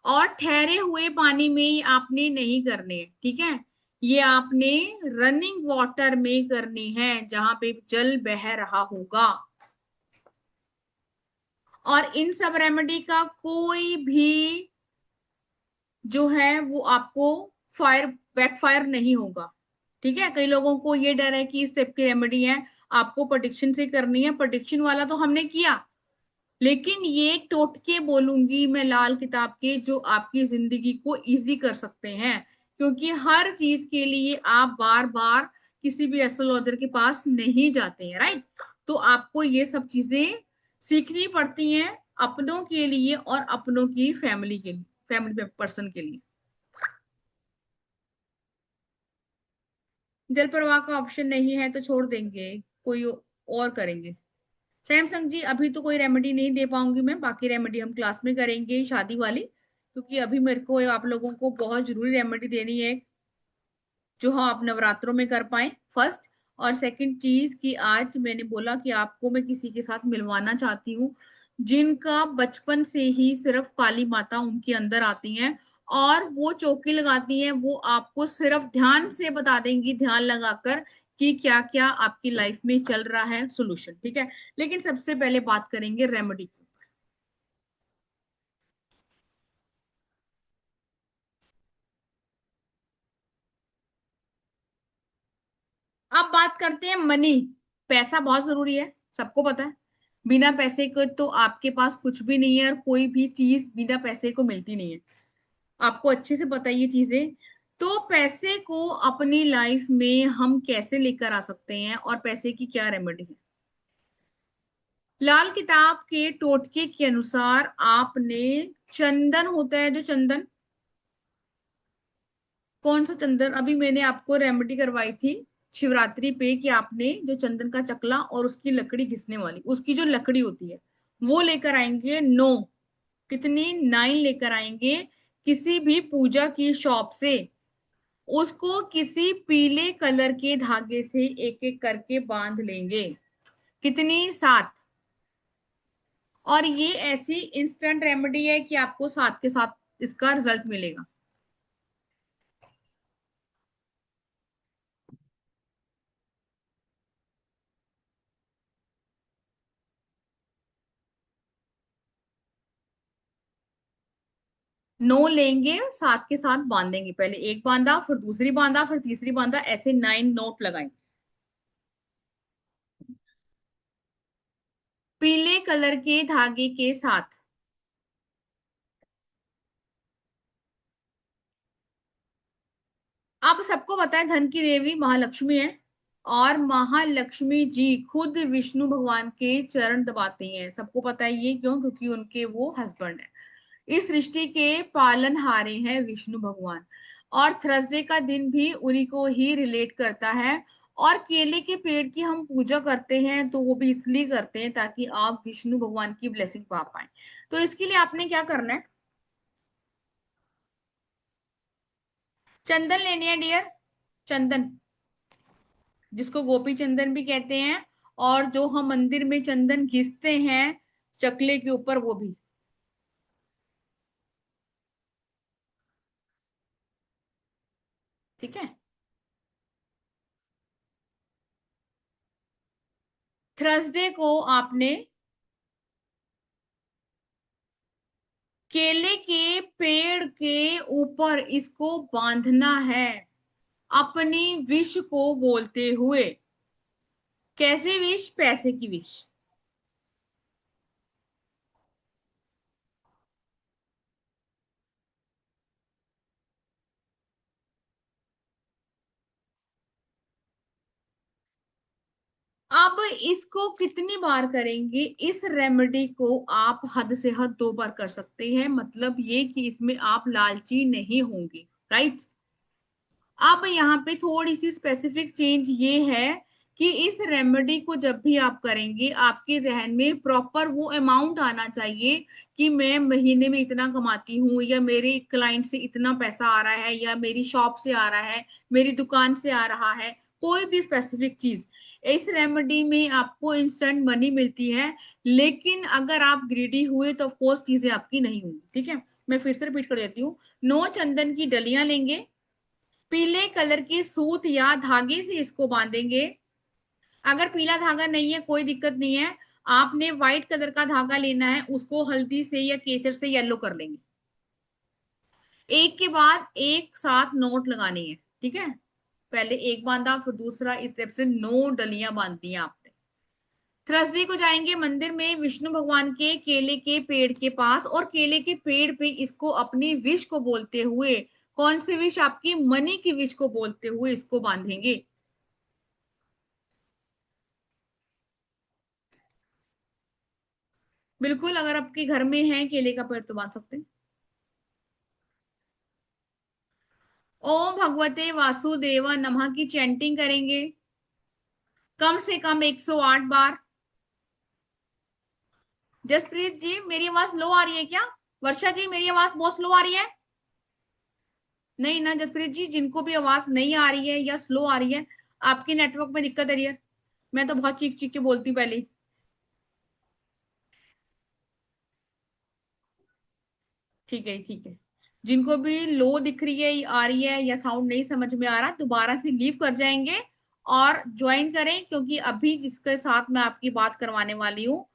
और ठहरे हुए पानी में आपने नहीं करने हैं, ठीक है। ये आपने रनिंग वाटर में करनी है जहां पे जल बह रहा होगा। और इन सब रेमेडी का कोई भी जो है वो आपको फायर बैकफायर नहीं होगा। ठीक है, कई लोगों को ये डर है कि इस टाइप की रेमेडी है आपको प्रोडिक्शन से करनी है, प्रोडिक्शन वाला तो हमने किया, लेकिन ये टोटके बोलूंगी मैं लाल किताब के जो आपकी जिंदगी को इजी कर सकते हैं। क्योंकि हर चीज के लिए आप बार बार किसी भी एस्ट्रोलॉजर के पास नहीं जाते हैं, राइट। तो आपको ये सब चीजें सीखनी पड़ती हैं अपनों के लिए और अपनों की फैमिली के लिए, फैमिली पर्सन के लिए। जल प्रवाह का ऑप्शन नहीं है तो छोड़ देंगे, कोई और करेंगे। सैमसंग जी अभी तो कोई रेमेडी नहीं दे पाऊंगी मैं, बाकी रेमेडी हम क्लास में करेंगे शादी वाली, क्योंकि अभी मेरे को आप लोगों को बहुत जरूरी रेमेडी देनी है जो हम आप नवरात्रों में कर पाए, फर्स्ट। और सेकंड चीज कि आज मैंने बोला कि आपको मैं किसी के साथ मिलवाना चाहती हूँ जिनका बचपन से ही सिर्फ काली माता उनके अंदर आती हैं, और वो चौकी लगाती हैं, वो आपको सिर्फ ध्यान से बता देंगी, ध्यान लगाकर कि क्या क्या आपकी लाइफ में चल रहा है सोल्यूशन, ठीक है। लेकिन सबसे पहले बात करेंगे रेमेडी की। अब बात करते हैं मनी। पैसा बहुत जरूरी है, सबको पता है। बिना पैसे के तो आपके पास कुछ भी नहीं है, और कोई भी चीज बिना पैसे को मिलती नहीं है। आपको अच्छे से पता है ये चीजें। तो पैसे को अपनी लाइफ में हम कैसे लेकर आ सकते हैं और पैसे की क्या रेमेडी है। लाल किताब के टोटके के अनुसार आपने चंदन होता है जो चंदन, कौन सा चंदन, अभी मैंने आपको रेमेडी करवाई थी शिवरात्रि पे कि आपने जो चंदन का चकला और उसकी लकड़ी घिसने वाली, उसकी जो लकड़ी होती है वो लेकर आएंगे 9। कितनी, 9 लेकर आएंगे किसी भी पूजा की शॉप से। उसको किसी पीले कलर के धागे से एक एक करके बांध लेंगे। कितनी, 7। और ये ऐसी इंस्टेंट रेमेडी है कि आपको 7 के साथ इसका रिजल्ट मिलेगा। 9 लेंगे, 7 के साथ बांधेंगे, पहले एक बांधा, फिर दूसरी बांधा, फिर तीसरी बांधा, ऐसे 9 नोट लगाएंगे पीले कलर के धागे के साथ। आप सबको पता है धन की देवी महालक्ष्मी है, और महालक्ष्मी जी खुद विष्णु भगवान के चरण दबाती हैं, सबको पता है ये क्यों, क्योंकि उनके वो हस्बैंड है। इस सृष्टि के पालनहारे हैं विष्णु भगवान, और थर्सडे का दिन भी उन्हीं को ही रिलेट करता है। और केले के पेड़ की हम पूजा करते हैं तो वो भी इसलिए करते हैं ताकि आप विष्णु भगवान की ब्लेसिंग पा पाए। तो इसके लिए आपने क्या करना है, चंदन लेने हैं डियर, चंदन, जिसको गोपी चंदन भी कहते हैं, और जो हम मंदिर में चंदन घिसते हैं चकले के ऊपर वो भी, ठीक है। थर्सडे को आपने केले के पेड़ के ऊपर इसको बांधना है अपनी विश को बोलते हुए। कैसे विश, पैसे की विश। अब इसको कितनी बार करेंगे? इस रेमेडी को आप हद से हद 2 बार कर सकते हैं, मतलब ये कि इसमें आप लालची नहीं होंगे, राइट। अब यहाँ पे थोड़ी सी स्पेसिफिक चेंज ये है कि इस रेमेडी को जब भी आप करेंगे आपके जहन में प्रॉपर वो अमाउंट आना चाहिए कि मैं महीने में इतना कमाती हूँ, या मेरे क्लाइंट से इतना पैसा आ रहा है, या मेरी शॉप से आ रहा है, मेरी दुकान से आ रहा है, कोई भी स्पेसिफिक चीज। इस रेमेडी में आपको इंस्टेंट मनी मिलती है, लेकिन अगर आप ग्रीडी हुए तो ऑफकोर्स चीजें आपकी नहीं होंगी, ठीक है। मैं फिर से रिपीट कर देती हूँ। 9 चंदन की डलियां लेंगे, पीले कलर की सूत या धागे से इसको बांधेंगे। अगर पीला धागा नहीं है कोई दिक्कत नहीं है, आपने व्हाइट कलर का धागा लेना है, उसको हल्दी से या केसर से येलो कर लेंगे। एक के बाद एक साथ नोट लगाने हैं, ठीक है। पहले एक बांधा, फिर दूसरा, इस टाइप से 9 डलियां बांधती हैं आपने। थर्सडे को जाएंगे मंदिर में विष्णु भगवान के केले के पेड़ के पास, और केले के पेड़ पे इसको अपनी विश को बोलते हुए, कौन सी विश? आपकी मनी की विश को बोलते हुए इसको बांधेंगे। बिल्कुल, अगर आपके घर में है केले का पेड़ तो बांध सकते हैं। ओम भगवते वासुदेव नमः की चैंटिंग करेंगे कम से कम 108 बार। जसप्रीत जी, मेरी आवाज लो आ रही है क्या? वर्षा जी, मेरी आवाज बहुत स्लो आ रही है? नहीं ना जसप्रीत जी, जिनको भी आवाज नहीं आ रही है या स्लो आ रही है, आपके नेटवर्क में दिक्कत है यार। मैं तो बहुत चीख चीख के बोलती हूँ पहले ही। ठीक है ठीक है। जिनको भी लो दिख रही है, आ रही है, या साउंड नहीं समझ में आ रहा, दोबारा से लीव कर जाएंगे और ज्वाइन करें, क्योंकि अभी जिसके साथ मैं आपकी बात करवाने वाली हूँ,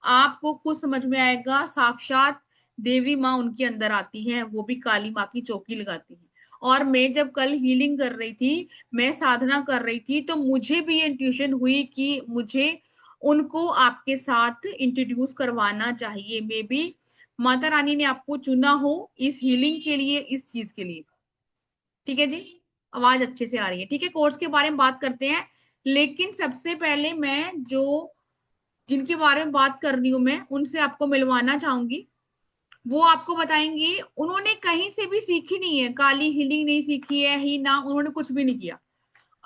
आपको खुद समझ में आएगा। साक्षात देवी माँ उनके अंदर आती है, वो भी काली माँ की चौकी लगाती है। और मैं जब कल हीलिंग कर रही थी, मैं साधना कर रही थी, तो मुझे भी इंट्यूशन हुई कि मुझे उनको आपके साथ इंट्रोड्यूस करवाना चाहिए। मे बी माता रानी ने आपको चुना हो इस हीलिंग के लिए, इस चीज के लिए। ठीक है जी, आवाज अच्छे से आ रही है, ठीक है। कोर्स के बारे में बात करते हैं, लेकिन सबसे पहले मैं जो जिनके बारे में बात कर रही हूं मैं उनसे आपको मिलवाना चाहूंगी। वो आपको बताएंगे, उन्होंने कहीं से भी सीखी नहीं है, काली हीलिंग नहीं सीखी है ही ना, उन्होंने कुछ भी नहीं किया।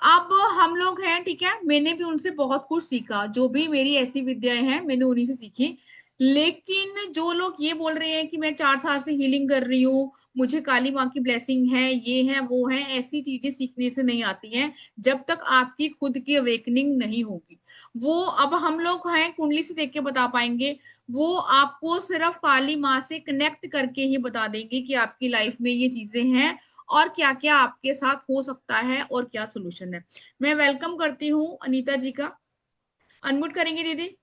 अब हम लोग हैं, ठीक है, मैंने भी उनसे बहुत कुछ सीखा, जो भी मेरी ऐसी विद्याएं हैं मैंने उन्हीं से सीखी। लेकिन जो लोग ये बोल रहे हैं कि मैं 4 साल से हीलिंग कर रही हूँ, मुझे काली माँ की ब्लेसिंग है, ये है वो है, ऐसी चीजें सीखने से नहीं आती हैं जब तक आपकी खुद की अवेकनिंग नहीं होगी। वो अब हम लोग हैं कुंडली से देख के बता पाएंगे, वो आपको सिर्फ काली माँ से कनेक्ट करके ही बता देंगे कि आपकी लाइफ में ये चीजें हैं और क्या क्या आपके साथ हो सकता है और क्या सोल्यूशन है। मैं वेलकम करती हूँ अनीता जी का। अनम्यूट करेंगे दीदी?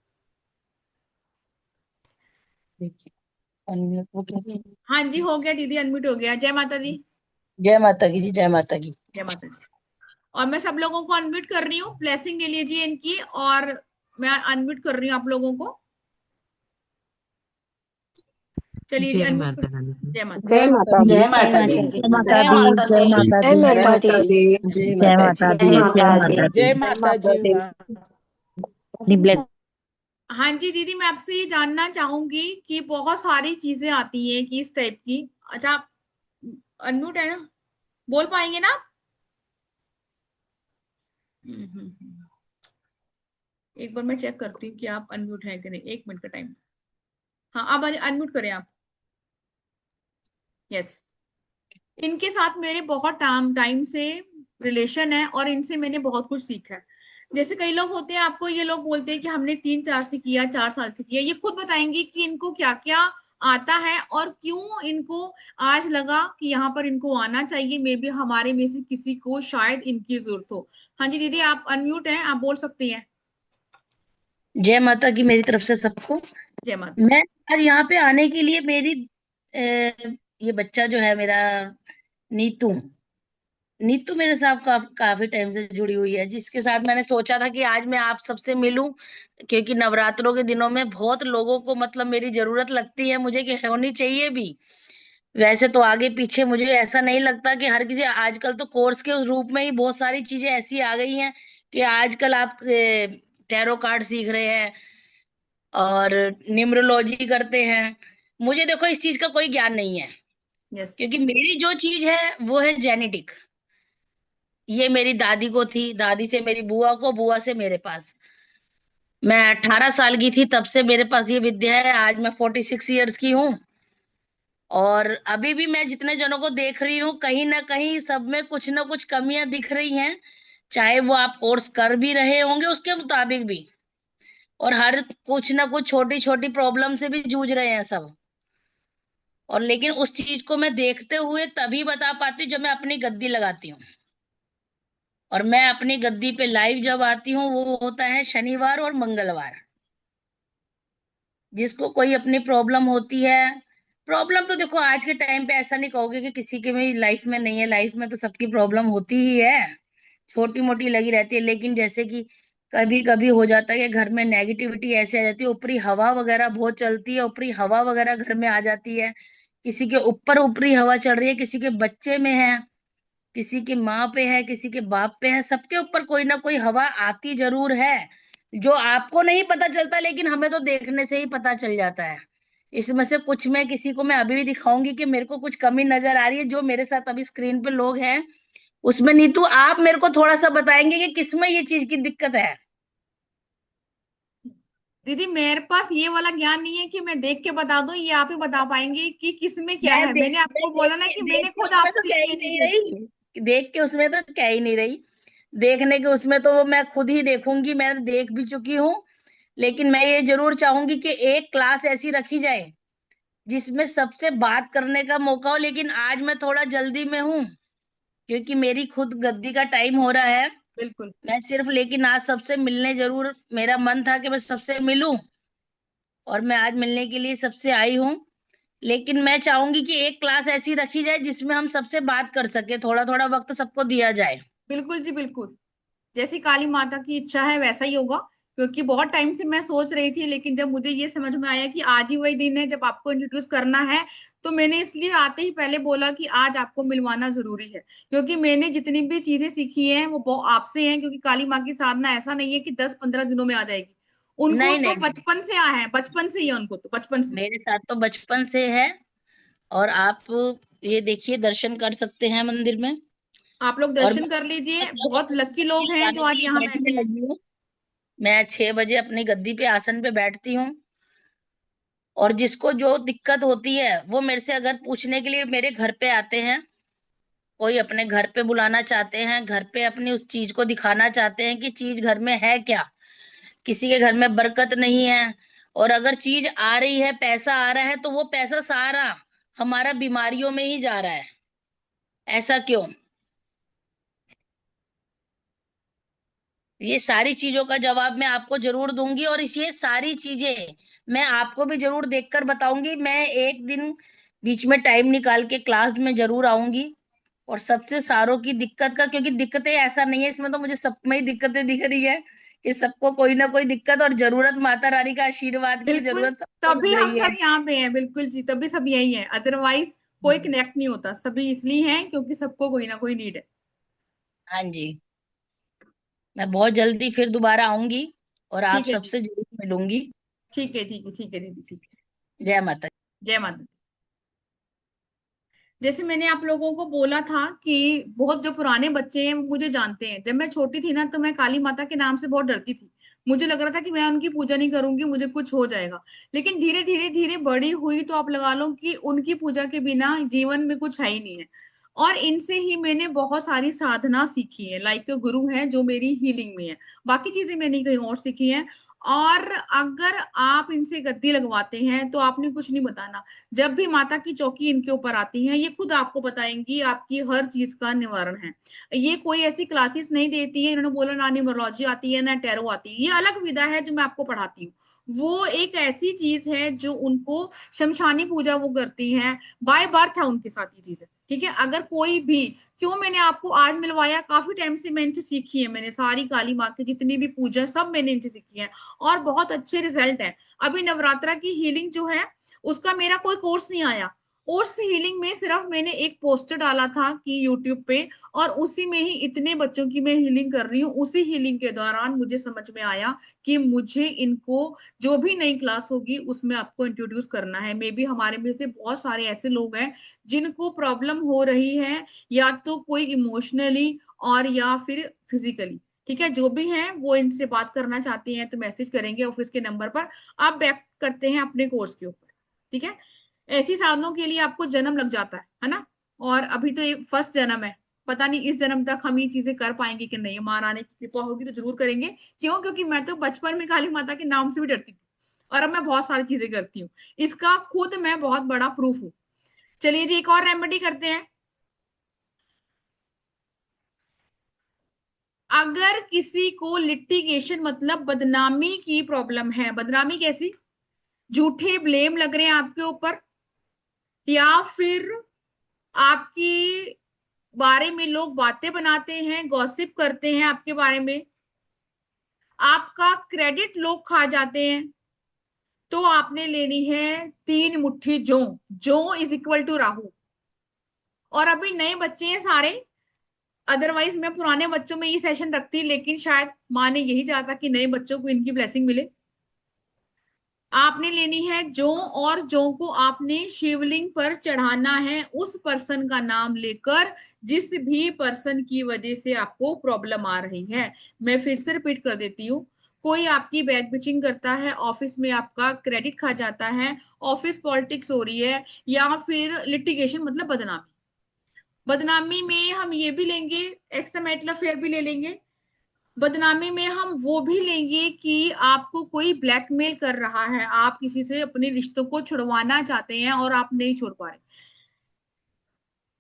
देखिए, अनम्यूट हो गया। हाँ जी, हो गया दीदी, अनम्यूट हो गया। जय माता दी। जय माता की जी, जय माता की। जय माता जी। और मैं सब लोगों को अनम्यूट कर रही हूँ, ब्लेसिंग ले लीजिए इनकी, और मैं अनम्यूट कर रही हूँ आप लोगों को। चलिए जी, जय अनम्यूट। माता रानी की। जय माता। जय माता दी। जय माता दी। जय माता दी। जय माता जय दी। माता दी। जय जय माता माता जी। दी। जय जय माता दी। माता दी। जय माता जी। अपनी ब्लेस हाँ जी दीदी, मैं आपसे ये जानना चाहूंगी कि बहुत सारी चीजें आती हैं कि इस टाइप की। अच्छा, आप अनम्यूट है ना, बोल पाएंगे ना आप? हम्म। एक बार मैं चेक करती हूँ कि आप अनम्यूट है कि नहीं, 1 मिनट का टाइम। हाँ, अब अनम्यूट करें आप। यस। इनके साथ मेरे बहुत टाइम टाइम से रिलेशन है, और इनसे मैंने बहुत कुछ सीखा है। जैसे कई लोग होते हैं, आपको ये लोग बोलते हैं कि हमने 3 4 से किया, 4 साल से किया, ये खुद बताएंगे कि इनको क्या क्या आता है और क्यों इनको आज लगा कि यहाँ पर इनको आना चाहिए। मे बी हमारे में से किसी को शायद इनकी जरूरत हो। हाँ जी दीदी, आप अनम्यूट हैं, आप बोल सकती हैं। जय माता की मेरी तरफ से सबको। जय माता। मैं आज यहाँ पे आने के लिए मेरी ये बच्चा जो है मेरा, नीतू, नीतू मेरे साथ काफी टाइम से जुड़ी हुई है, जिसके साथ मैंने सोचा था कि आज मैं आप सबसे मिलूं, क्योंकि नवरात्रों के दिनों में बहुत लोगों को मतलब मेरी जरूरत लगती है मुझे, कि होनी चाहिए भी। वैसे तो आगे पीछे मुझे ऐसा नहीं लगता कि हर किसी, आजकल तो कोर्स के उस रूप में ही बहुत सारी चीजें ऐसी आ गई हैं कि आजकल आप टैरो कार्ड सीख रहे हैं और न्यूमरोलॉजी करते हैं। मुझे देखो इस चीज का कोई ज्ञान नहीं है, यस। क्योंकि मेरी जो चीज है वो है जेनेटिक। ये मेरी दादी को थी, दादी से मेरी बुआ को, बुआ से मेरे पास। मैं 18 साल की थी तब से मेरे पास ये विद्या है। आज मैं 46 ईयर्स की हूँ, और अभी भी मैं जितने जनों को देख रही हूँ कहीं ना कहीं सब में कुछ ना कुछ कमियां दिख रही हैं, चाहे वो आप कोर्स कर भी रहे होंगे उसके मुताबिक भी, और हर कुछ ना कुछ छोटी छोटी प्रॉब्लम से भी जूझ रहे हैं सब। और लेकिन उस चीज को मैं देखते हुए तभी बता पाती हूँ जब मैं अपनी गद्दी लगाती हूँ। और मैं अपनी गद्दी पे लाइव जब आती हूँ वो होता है शनिवार और मंगलवार। जिसको कोई अपनी प्रॉब्लम होती है, प्रॉब्लम तो देखो आज के टाइम पे ऐसा नहीं कहोगे कि किसी के भी लाइफ में नहीं है, लाइफ में तो सबकी प्रॉब्लम होती ही है, छोटी मोटी लगी रहती है। लेकिन जैसे कि कभी कभी हो जाता है कि घर में नेगेटिविटी ऐसे आ जाती है, ऊपरी हवा वगैरह बहुत चलती है, ऊपरी हवा वगैरह घर में आ जाती है, किसी के ऊपर ऊपरी हवा चल रही है, किसी के बच्चे में है, किसी की माँ पे है, किसी के बाप पे है, सबके ऊपर कोई ना कोई हवा आती जरूर है, जो आपको नहीं पता चलता लेकिन हमें तो देखने से ही पता चल जाता है। इसमें से कुछ मैं किसी को मैं अभी भी दिखाऊंगी कि मेरे को कुछ कमी नजर आ रही है, जो मेरे साथ अभी स्क्रीन पे लोग हैं उसमें। नीतू आप मेरे को थोड़ा सा बताएंगे कि किसमें ये चीज की दिक्कत है? दीदी मेरे पास ये वाला ज्ञान नहीं है कि मैं देख के बता दूं, ये आप ही बता पाएंगे कि किसमें क्या है। मैंने मैं आपको बोला ना कि देख मैंने के खुद उसमें तो आपसे कह सीखी ही है नहीं चीजें। रही, देख के उसमें तो कह ही नहीं रही। देखने के उसमें तो वो मैं खुद ही देखूंगी, मैं देख भी चुकी हूँ। लेकिन मैं ये जरूर चाहूंगी कि एक क्लास ऐसी रखी जाए जिसमें सबसे बात करने का मौका हो। लेकिन आज मैं थोड़ा जल्दी में हूँ, क्योंकि मेरी खुद गद्दी का टाइम हो रहा है। बिल्कुल। मैं सिर्फ लेकिन आज सबसे मिलने जरूर, मेरा मन था कि मैं सबसे मिलूं, और मैं आज मिलने के लिए सबसे आई हूँ। लेकिन मैं चाहूंगी कि एक क्लास ऐसी रखी जाए जिसमें हम सबसे बात कर सके, थोड़ा थोड़ा वक्त सबको दिया जाए। बिल्कुल जी बिल्कुल। जैसी काली माता की इच्छा है वैसा ही होगा। क्योंकि बहुत टाइम से मैं सोच रही थी, लेकिन जब मुझे ये समझ में आया कि आज ही वही दिन है जब आपको इंट्रोड्यूस करना है, तो मैंने इसलिए आते ही पहले बोला कि आज आपको मिलवाना जरूरी है। क्योंकि मैंने जितनी भी चीजें सीखी हैं वो आपसे हैं। क्योंकि काली माँ की साधना ऐसा नहीं है कि 10-15 दिनों में आ जाएगी। उनको नहीं तो नहीं नहीं, बचपन से आया है, बचपन से ही है उनको, तो बचपन से। मेरे साथ तो बचपन से है। और आप ये देखिए, दर्शन कर सकते हैं मंदिर में। आप लोग और दर्शन मैं कर लीजिए, बस बस बहुत अपनी लकी गद्दी लोग हैं जो लगाने के आज लिए यहाँ बैठे बैठने हैं। लगी हूँ। मैं 6 बजे अपनी गद्दी पे आसन पे बैठती हूँ। और जिसको जो दिक्कत होती है वो मेरे से अगर पूछने के लिए मेरे घर पे आते हैं, कोई अपने घर पे बुलाना चाहते हैं, घर पे अपनी उस चीज को दिखाना चाहते हैं कि चीज घर में है क्या। किसी के घर में बरकत नहीं है, और अगर चीज आ रही है, पैसा आ रहा है, तो वो पैसा सारा हमारा बीमारियों में ही जा रहा है। ऐसा क्यों? ये सारी चीजों का जवाब मैं आपको जरूर दूंगी, और इस ये सारी चीजें मैं आपको भी जरूर देखकर बताऊंगी। मैं एक दिन बीच में टाइम निकाल के क्लास में जरूर आऊंगी, और सबसे सारों की दिक्कत का, क्योंकि दिक्कतें ऐसा नहीं है इसमें, तो मुझे सब में ही दिक्कतें दिख रही है कि सबको कोई ना कोई दिक्कत और जरूरत, माता रानी का आशीर्वाद की बिल्कुल। जरूरत सबको तभी लग हम रही है। सब यहाँ पे हैं, बिल्कुल जी, तभी सब यही है। अदरवाइज कोई कनेक्ट नहीं होता। सभी इसलिए हैं क्योंकि सबको कोई ना कोई नीड है। हाँ जी। मैं बहुत जल्दी फिर दोबारा आऊंगी और आप ठीक है जी। सबसे जरूर मिलूंगी। ठीक है, ठीक है, ठीक है दीदी, ठीक है। जय माता दी। जय माता दी। जैसे मैंने आप लोगों को बोला था कि बहुत जो पुराने बच्चे हैं वो मुझे जानते हैं। जब मैं छोटी थी ना तो मैं काली माता के नाम से बहुत डरती थी। मुझे लग रहा था कि मैं उनकी पूजा नहीं करूंगी, मुझे कुछ हो जाएगा। लेकिन धीरे धीरे धीरे बड़ी हुई तो आप लगा लो कि उनकी पूजा के बिना जीवन में कुछ है ही नहीं है। और इनसे ही मैंने बहुत सारी साधना सीखी है। लाइक गुरु है जो मेरी हीलिंग में है। बाकी चीजें मैंने कहीं और सीखी है। और अगर आप इनसे गद्दी लगवाते हैं तो आपने कुछ नहीं बताना। जब भी माता की चौकी इनके ऊपर आती है, ये खुद आपको बताएंगी, आपकी हर चीज का निवारण है। ये कोई ऐसी क्लासेस नहीं देती है, इन्होंने बोला ना न्यूमरोलॉजी आती है ना टैरो आती है। ये अलग विधा है जो मैं आपको पढ़ाती हूँ। वो एक ऐसी चीज है जो उनको शमशानी पूजा वो करती हैं। बाय बर्थ है उनके साथ ये चीज है। ठीक है। अगर कोई भी, क्यों मैंने आपको आज मिलवाया, काफी टाइम से मैं इनसे सीखी है। मैंने सारी काली माँ की जितनी भी पूजा सब मैंने इनसे सीखी है। और बहुत अच्छे रिजल्ट है। अभी नवरात्रा की हीलिंग जो है उसका मेरा कोई कोर्स नहीं आया। उस हीलिंग में सिर्फ मैंने एक पोस्टर डाला था कि यूट्यूब पे, और उसी में ही इतने बच्चों की मैं हीलिंग कर रही हूँ। उसी हीलिंग के दौरान मुझे समझ में आया कि मुझे इनको, जो भी नई क्लास होगी उसमें आपको इंट्रोड्यूस करना है। मे बी हमारे में से बहुत सारे ऐसे लोग हैं जिनको प्रॉब्लम हो रही है, या तो कोई इमोशनली और या फिर फिजिकली। ठीक है, जो भी हैं वो इनसे बात करना चाहती हैं तो मैसेज करेंगे ऑफिस के नंबर पर। आप बैक करते हैं अपने कोर्स के ऊपर। ठीक है, ऐसी साधनों के लिए आपको जन्म लग जाता है ना। और अभी तो ये फर्स्ट जन्म है, पता नहीं इस जन्म तक हम ये चीजें कर पाएंगे कि नहीं। महारानी की कृपा होगी तो जरूर करेंगे। क्यों? क्योंकि मैं तो बचपन में काली माता के नाम से भी डरती थी, और अब मैं बहुत सारी चीजें करती हूँ। इसका खुद मैं बहुत बड़ा प्रूफ हूँ। चलिए जी, एक और रेमेडी करते हैं। अगर किसी को लिटिगेशन मतलब बदनामी की प्रॉब्लम है, बदनामी कैसी? झूठे ब्लेम लग रहे हैं आपके ऊपर, या फिर आपकी बारे में लोग बातें बनाते हैं, गॉसिप करते हैं आपके बारे में, आपका क्रेडिट लोग खा जाते हैं, तो आपने लेनी है 3 मुट्ठी जौ। जौ इज इक्वल टू राहु। और अभी नए बच्चे हैं सारे, अदरवाइज मैं पुराने बच्चों में ये सेशन रखती, लेकिन शायद माँ ने यही चाहा कि नए बच्चों को इनकी ब्लेसिंग मिले। आपने लेनी है जौ, और जौ को आपने शिवलिंग पर चढ़ाना है उस पर्सन का नाम लेकर जिस भी पर्सन की वजह से आपको प्रॉब्लम आ रही है। मैं फिर से रिपीट कर देती हूँ। कोई आपकी बैक बिचिंग करता है, ऑफिस में आपका क्रेडिट खा जाता है, ऑफिस पॉलिटिक्स हो रही है, या फिर लिटिगेशन मतलब बदनामी। बदनामी में हम ये भी लेंगे, एक्स्ट्रा मैरिटल अफेयर भी ले लेंगे। बदनामी में हम वो भी लेंगे कि आपको कोई ब्लैकमेल कर रहा है, आप किसी से अपने रिश्तों को छुड़वाना चाहते हैं और आप नहीं छोड़ पा रहे।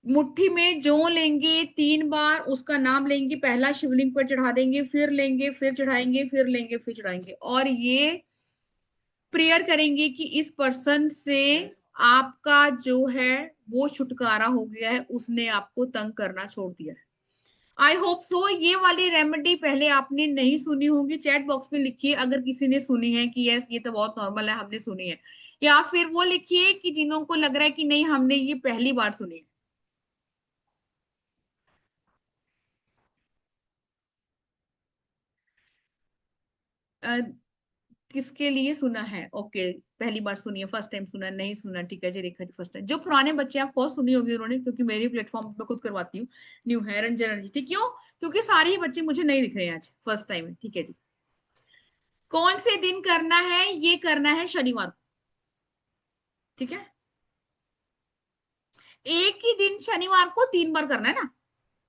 मुट्ठी में जौ लेंगे 3 बार, उसका नाम लेंगे, पहला शिवलिंग पर चढ़ा देंगे, फिर लेंगे, फिर चढ़ाएंगे, फिर लेंगे, फिर चढ़ाएंगे, और ये प्रेयर करेंगे कि इस पर्सन से आपका जो है वो छुटकारा हो गया है, उसने आपको तंग करना छोड़ दिया है। आई होप सो ये वाली रेमेडी पहले आपने नहीं सुनी होगी। चैट बॉक्स में लिखिए अगर किसी ने सुनी है कि यस ये तो बहुत नॉर्मल है, हमने सुनी है, या फिर वो लिखिए कि जिन्हों को लग रहा है कि नहीं हमने ये पहली बार सुनी है। अ, किसके लिए सुना है? ओके, पहली बार सुनी है, फर्स्ट टाइम सुना, नहीं सुना, ठीक है जी। Rekha ji first time. जो पुराने बच्चे आप बहुत सुनी होगी उन्होंने, क्योंकि मेरी प्लेटफॉर्म पे खुद करवाती हूँ। न्यू है रंजना जी, ठीक। क्यों? क्योंकि सारे ही बच्चे मुझे नहीं दिख रहे हैं आज, फर्स्ट टाइम है। ठीक है जी। कौन से दिन करना है? ये करना है शनिवार को। ठीक है, एक ही दिन शनिवार को 3 बार करना है ना।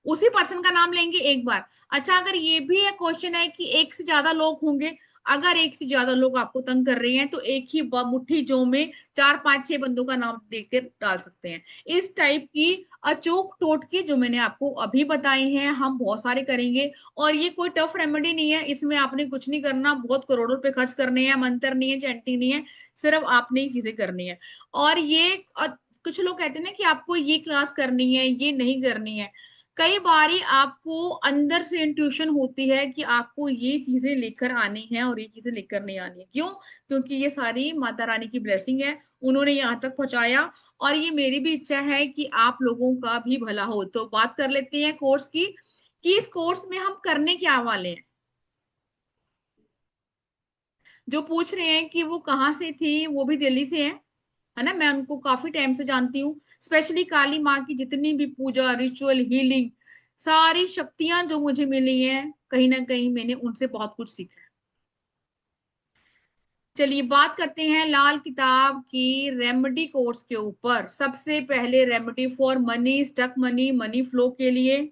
उसी पर्सन का नाम लेंगे एक बार। अच्छा, अगर ये भी है क्वेश्चन है कि एक से ज्यादा लोग होंगे, अगर एक से ज्यादा लोग आपको तंग कर रहे हैं तो एक ही मुट्ठी जौ में 4 5 6 बंदों का नाम देकर डाल सकते हैं। इस टाइप की अचूक टोटके जो मैंने आपको अभी बताई हैं हम बहुत सारे करेंगे। और ये कोई टफ रेमेडी नहीं है, इसमें आपने कुछ नहीं करना, बहुत करोड़ों रुपए खर्च करने हैं, मंत्र नहीं है, चैंटिंग नहीं है, सिर्फ आपने ही चीजें करनी है। और ये कुछ लोग कहते हैं ना कि आपको ये क्लास करनी है, ये नहीं करनी है। कई बारी आपको अंदर से इंट्यूशन होती है कि आपको ये चीजें लेकर आनी है और ये चीजें लेकर नहीं आनी है। क्यों? क्योंकि ये सारी माता रानी की ब्लेसिंग है, उन्होंने यहाँ तक पहुंचाया। और ये मेरी भी इच्छा है कि आप लोगों का भी भला हो। तो बात कर लेते हैं कोर्स की, कि इस कोर्स में हम करने क्या वाले हैं। जो पूछ रहे हैं कि वो कहाँ से थी, वो भी दिल्ली से है ना। मैं उनको काफी टाइम से जानती हूँ। स्पेशली काली माँ की जितनी भी पूजा, रिचुअल, हीलिंग, सारी शक्तियां जो मुझे मिली हैं, कहीं ना कहीं मैंने उनसे बहुत कुछ सीखा है। चलिए बात करते हैं लाल किताब की रेमेडी कोर्स के ऊपर। सबसे पहले remedy for money, stuck money, money flow के लिए,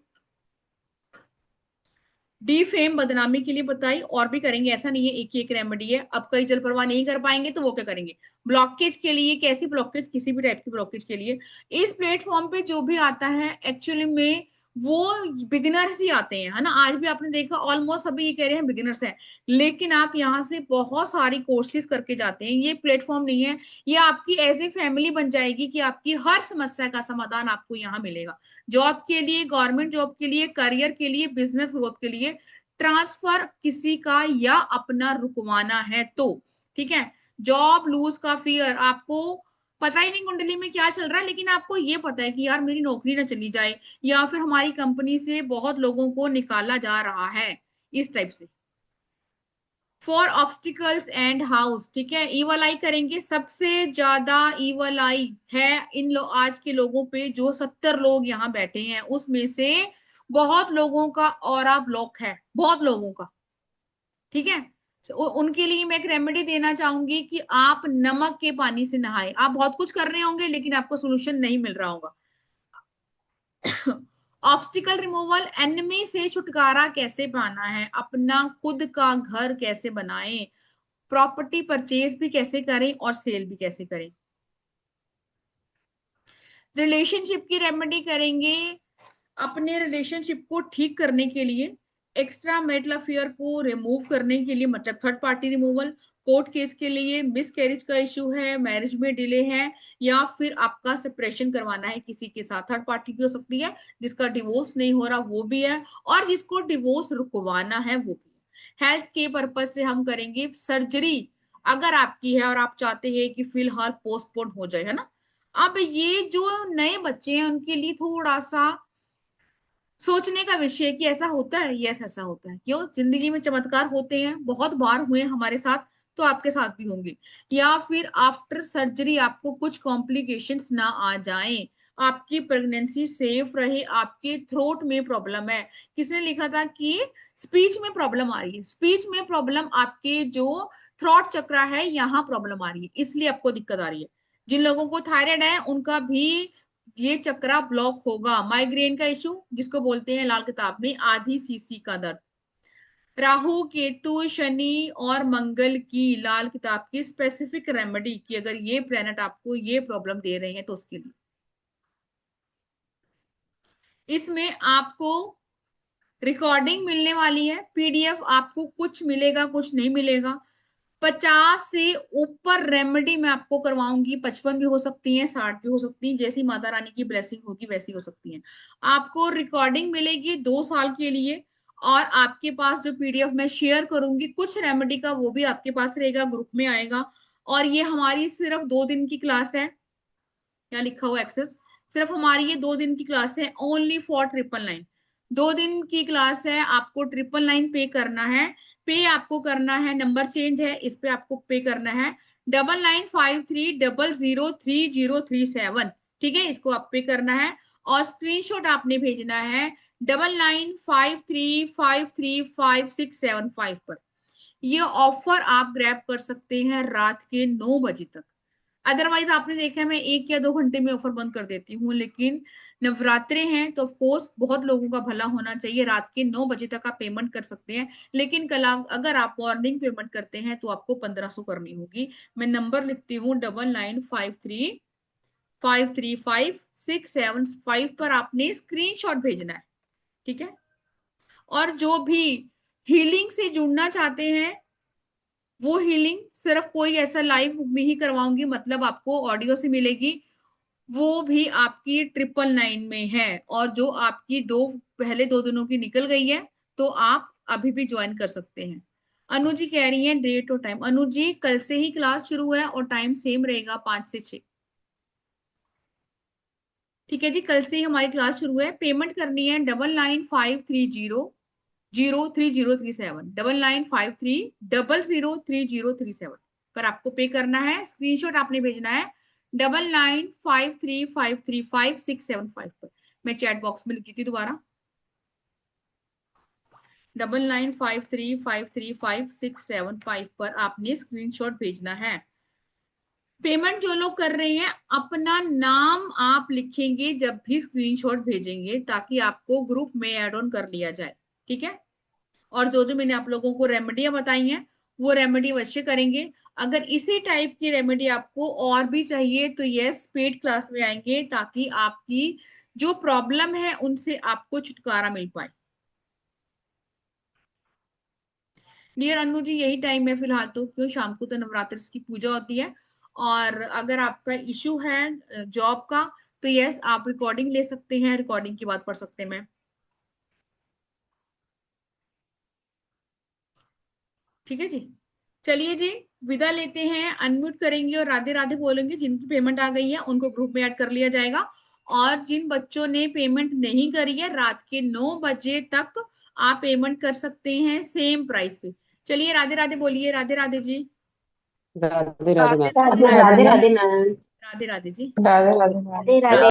डी फेम बदनामी के लिए बताई। और भी करेंगे, ऐसा नहीं है एक ही एक रेमेडी है। अब कई जल प्रवाह नहीं कर पाएंगे तो वो क्या करेंगे? ब्लॉकेज के लिए, कैसी ब्लॉकेज? किसी भी टाइप की ब्लॉकेज के लिए। इस प्लेटफॉर्म पे जो भी आता है एक्चुअली में वो बिगिनर्स ही आते हैं, है ना। आज भी आपने देखा ऑलमोस्ट सभी ये कह रहे हैं बिगिनर्स हैं, लेकिन आप यहाँ से बहुत सारी कोर्सेज करके जाते हैं। ये प्लेटफॉर्म नहीं है, ये आपकी एज ए फैमिली बन जाएगी कि आपकी हर समस्या का समाधान आपको यहाँ मिलेगा। जॉब के लिए, गवर्नमेंट जॉब के लिए, करियर के लिए, बिजनेस ग्रोथ के लिए, ट्रांसफर किसी का या अपना रुकवाना है तो, ठीक है। जॉब लूज का फियर, आपको पता ही नहीं कुंडली में क्या चल रहा है, लेकिन आपको ये पता है कि यार मेरी नौकरी ना चली जाए, या फिर हमारी कंपनी से बहुत लोगों को निकाला जा रहा है, इस टाइप से। फॉर ऑब्स्टिकल्स एंड हाउस, ठीक है, ईवल आई करेंगे। सबसे ज्यादा ईवल आई है आज के लोगों पे, जो 70 लोग यहाँ बैठे हैं उसमें से बहुत लोगों का ऑरा ब्लॉक है, बहुत लोगों का, ठीक है। उनके लिए मैं एक रेमेडी देना चाहूंगी कि आप नमक के पानी से नहाएं। आप बहुत कुछ कर रहे होंगे लेकिन आपको सोल्यूशन नहीं मिल रहा होगा। ऑब्स्टिकल रिमूवल, एनिमी से छुटकारा कैसे पाना है, अपना खुद का घर कैसे बनाएं, प्रॉपर्टी परचेज भी कैसे करें और सेल भी कैसे करें। रिलेशनशिप की रेमेडी करेंगे। अपने रिलेशनशिप को ठीक करने के लिए, एक्स्ट्रा मैरिटल अफेयर को रिमूव करने के लिए, मतलब third party removal, court case के लिए, मिस कैरेज का इश्यू है, मैरिज में डिले है, या फिर आपका सेपरेशन करवाना है किसी के साथ। थर्ड पार्टी भी हो सकती है, जिसका डिवोर्स नहीं हो रहा वो भी है, और जिसको डिवोर्स रुकवाना है वो भी है। हेल्थ के पर्पज से हम करेंगे सर्जरी, अगर आपकी है और आप चाहते हैं कि फिलहाल पोस्टपोन हो जाए, है ना। अब ये जो नए बच्चे हैं उनके लिए थोड़ा सा सोचने का विषय है कि ऐसा होता है, यस ऐसा होता है। क्यों, जिंदगी में चमत्कार होते हैं, बहुत बार हुए हमारे साथ, तो आपके साथ भी होंगे। या फिर आफ्टर सर्जरी आपको कुछ कॉम्प्लिकेशंस ना आ जाएं, आपकी प्रेगनेंसी सेफ रहे, आपके थ्रोट में प्रॉब्लम है। किसने लिखा था कि स्पीच में प्रॉब्लम आ रही है, स्पीच में प्रॉब्लम, आपके जो थ्रोट चक्र है यहाँ प्रॉब्लम आ रही है, इसलिए आपको दिक्कत आ रही है। जिन लोगों को थायराइड है उनका भी ये चक्रा ब्लॉक होगा। माइग्रेन का इशू, जिसको बोलते हैं लाल किताब में आधी सीसी का दर्द। राहु केतु शनि और मंगल की लाल किताब की स्पेसिफिक रेमेडी की, अगर ये प्लेनेट आपको ये प्रॉब्लम दे रहे हैं तो उसके लिए इसमें आपको रिकॉर्डिंग मिलने वाली है, पीडीएफ आपको कुछ मिलेगा कुछ नहीं मिलेगा। 50 से ऊपर रेमेडी मैं आपको करवाऊंगी, 55 भी हो सकती है, 60 भी हो सकती है, जैसी माता रानी की ब्लेसिंग होगी वैसी हो सकती है। आपको रिकॉर्डिंग मिलेगी 2 साल के लिए, और आपके पास जो पीडीएफ मैं शेयर करूंगी कुछ रेमेडी का, वो भी आपके पास रहेगा, ग्रुप में आएगा। और ये हमारी सिर्फ 2 दिन की क्लास है, यहाँ लिखा हुआ एक्सेस, सिर्फ हमारी ये 2 दिन की क्लास है, ओनली फॉर 999। 2 दिन की क्लास है, आपको 999 पे करना है। पे आपको करना है, नंबर चेंज है, इस पे आपको पे करना है 9953003037, ठीक है, इसको आप पे करना है। और स्क्रीनशॉट आपने भेजना है 9953535675 पर। ये ऑफर आप ग्रैब कर सकते हैं रात के 9 बजे तक। अदरवाइज आपने देखा है मैं 1 या 2 घंटे में ऑफर बंद कर देती हूँ, लेकिन नवरात्रे हैं तो ऑफ कोर्स बहुत लोगों का भला होना चाहिए। रात के 9 बजे तक आप पेमेंट कर सकते हैं, लेकिन कल अगर आप मॉर्निंग पेमेंट करते हैं तो आपको 1500 करनी होगी। मैं नंबर लिखती हूँ 9953535675 पर आपने स्क्रीनशॉट भेजना है, ठीक है। और जो भी हीलिंग से जुड़ना चाहते हैं, वो हीलिंग सिर्फ कोई ऐसा लाइव में ही करवाऊंगी, मतलब आपको ऑडियो से मिलेगी, वो भी आपकी 999 में है। और जो आपकी पहले 2 दिनों की निकल गई है तो आप अभी भी ज्वाइन कर सकते हैं। अनु जी कह रही हैं डेट और टाइम। अनु जी कल से ही क्लास शुरू है और टाइम सेम रहेगा 5 से 6, ठीक है जी, कल से ही हमारी क्लास शुरू है। पेमेंट करनी है 995300303037, 9953003037 पर आपको पे करना है। स्क्रीनशॉट आपने भेजना है 9953535675 पर। मैं चैट बॉक्स में लिखी थी दोबारा 9953535675 पर आपने स्क्रीनशॉट भेजना है। पेमेंट जो लोग कर रहे हैं अपना नाम आप लिखेंगे जब भी स्क्रीनशॉट भेजेंगे, ताकि आपको ग्रुप में ऐड ऑन कर लिया जाए, ठीक है। और जो जो मैंने आप लोगों को रेमेडियां बताई हैं वो रेमेडी अवश्य करेंगे। अगर इसी टाइप की रेमेडी आपको और भी चाहिए तो यस, पेड क्लास में आएंगे, ताकि आपकी जो प्रॉब्लम है उनसे आपको छुटकारा मिल पाए। डियर अनु जी यही टाइम है फिलहाल तो, क्यों शाम को तो नवरात्र की पूजा होती है। और अगर आपका इशू है जॉब का तो यस, आप रिकॉर्डिंग ले सकते हैं, रिकॉर्डिंग की बात पढ़ सकते हैं मैम, ठीक है जी। चलिए जी, विदा लेते हैं, अनम्यूट करेंगे और राधे राधे बोलेंगे। जिनकी पेमेंट आ गई है उनको ग्रुप में ऐड कर लिया जाएगा, और जिन बच्चों ने पेमेंट नहीं करी है रात के 9 बजे तक आप पेमेंट कर सकते हैं सेम प्राइस पे। चलिए राधे राधे बोलिए। राधे राधे जी। राधे राधे मैम। राधे राधे मैम। राधे राधे जी। राधे राधे। राधे राधे।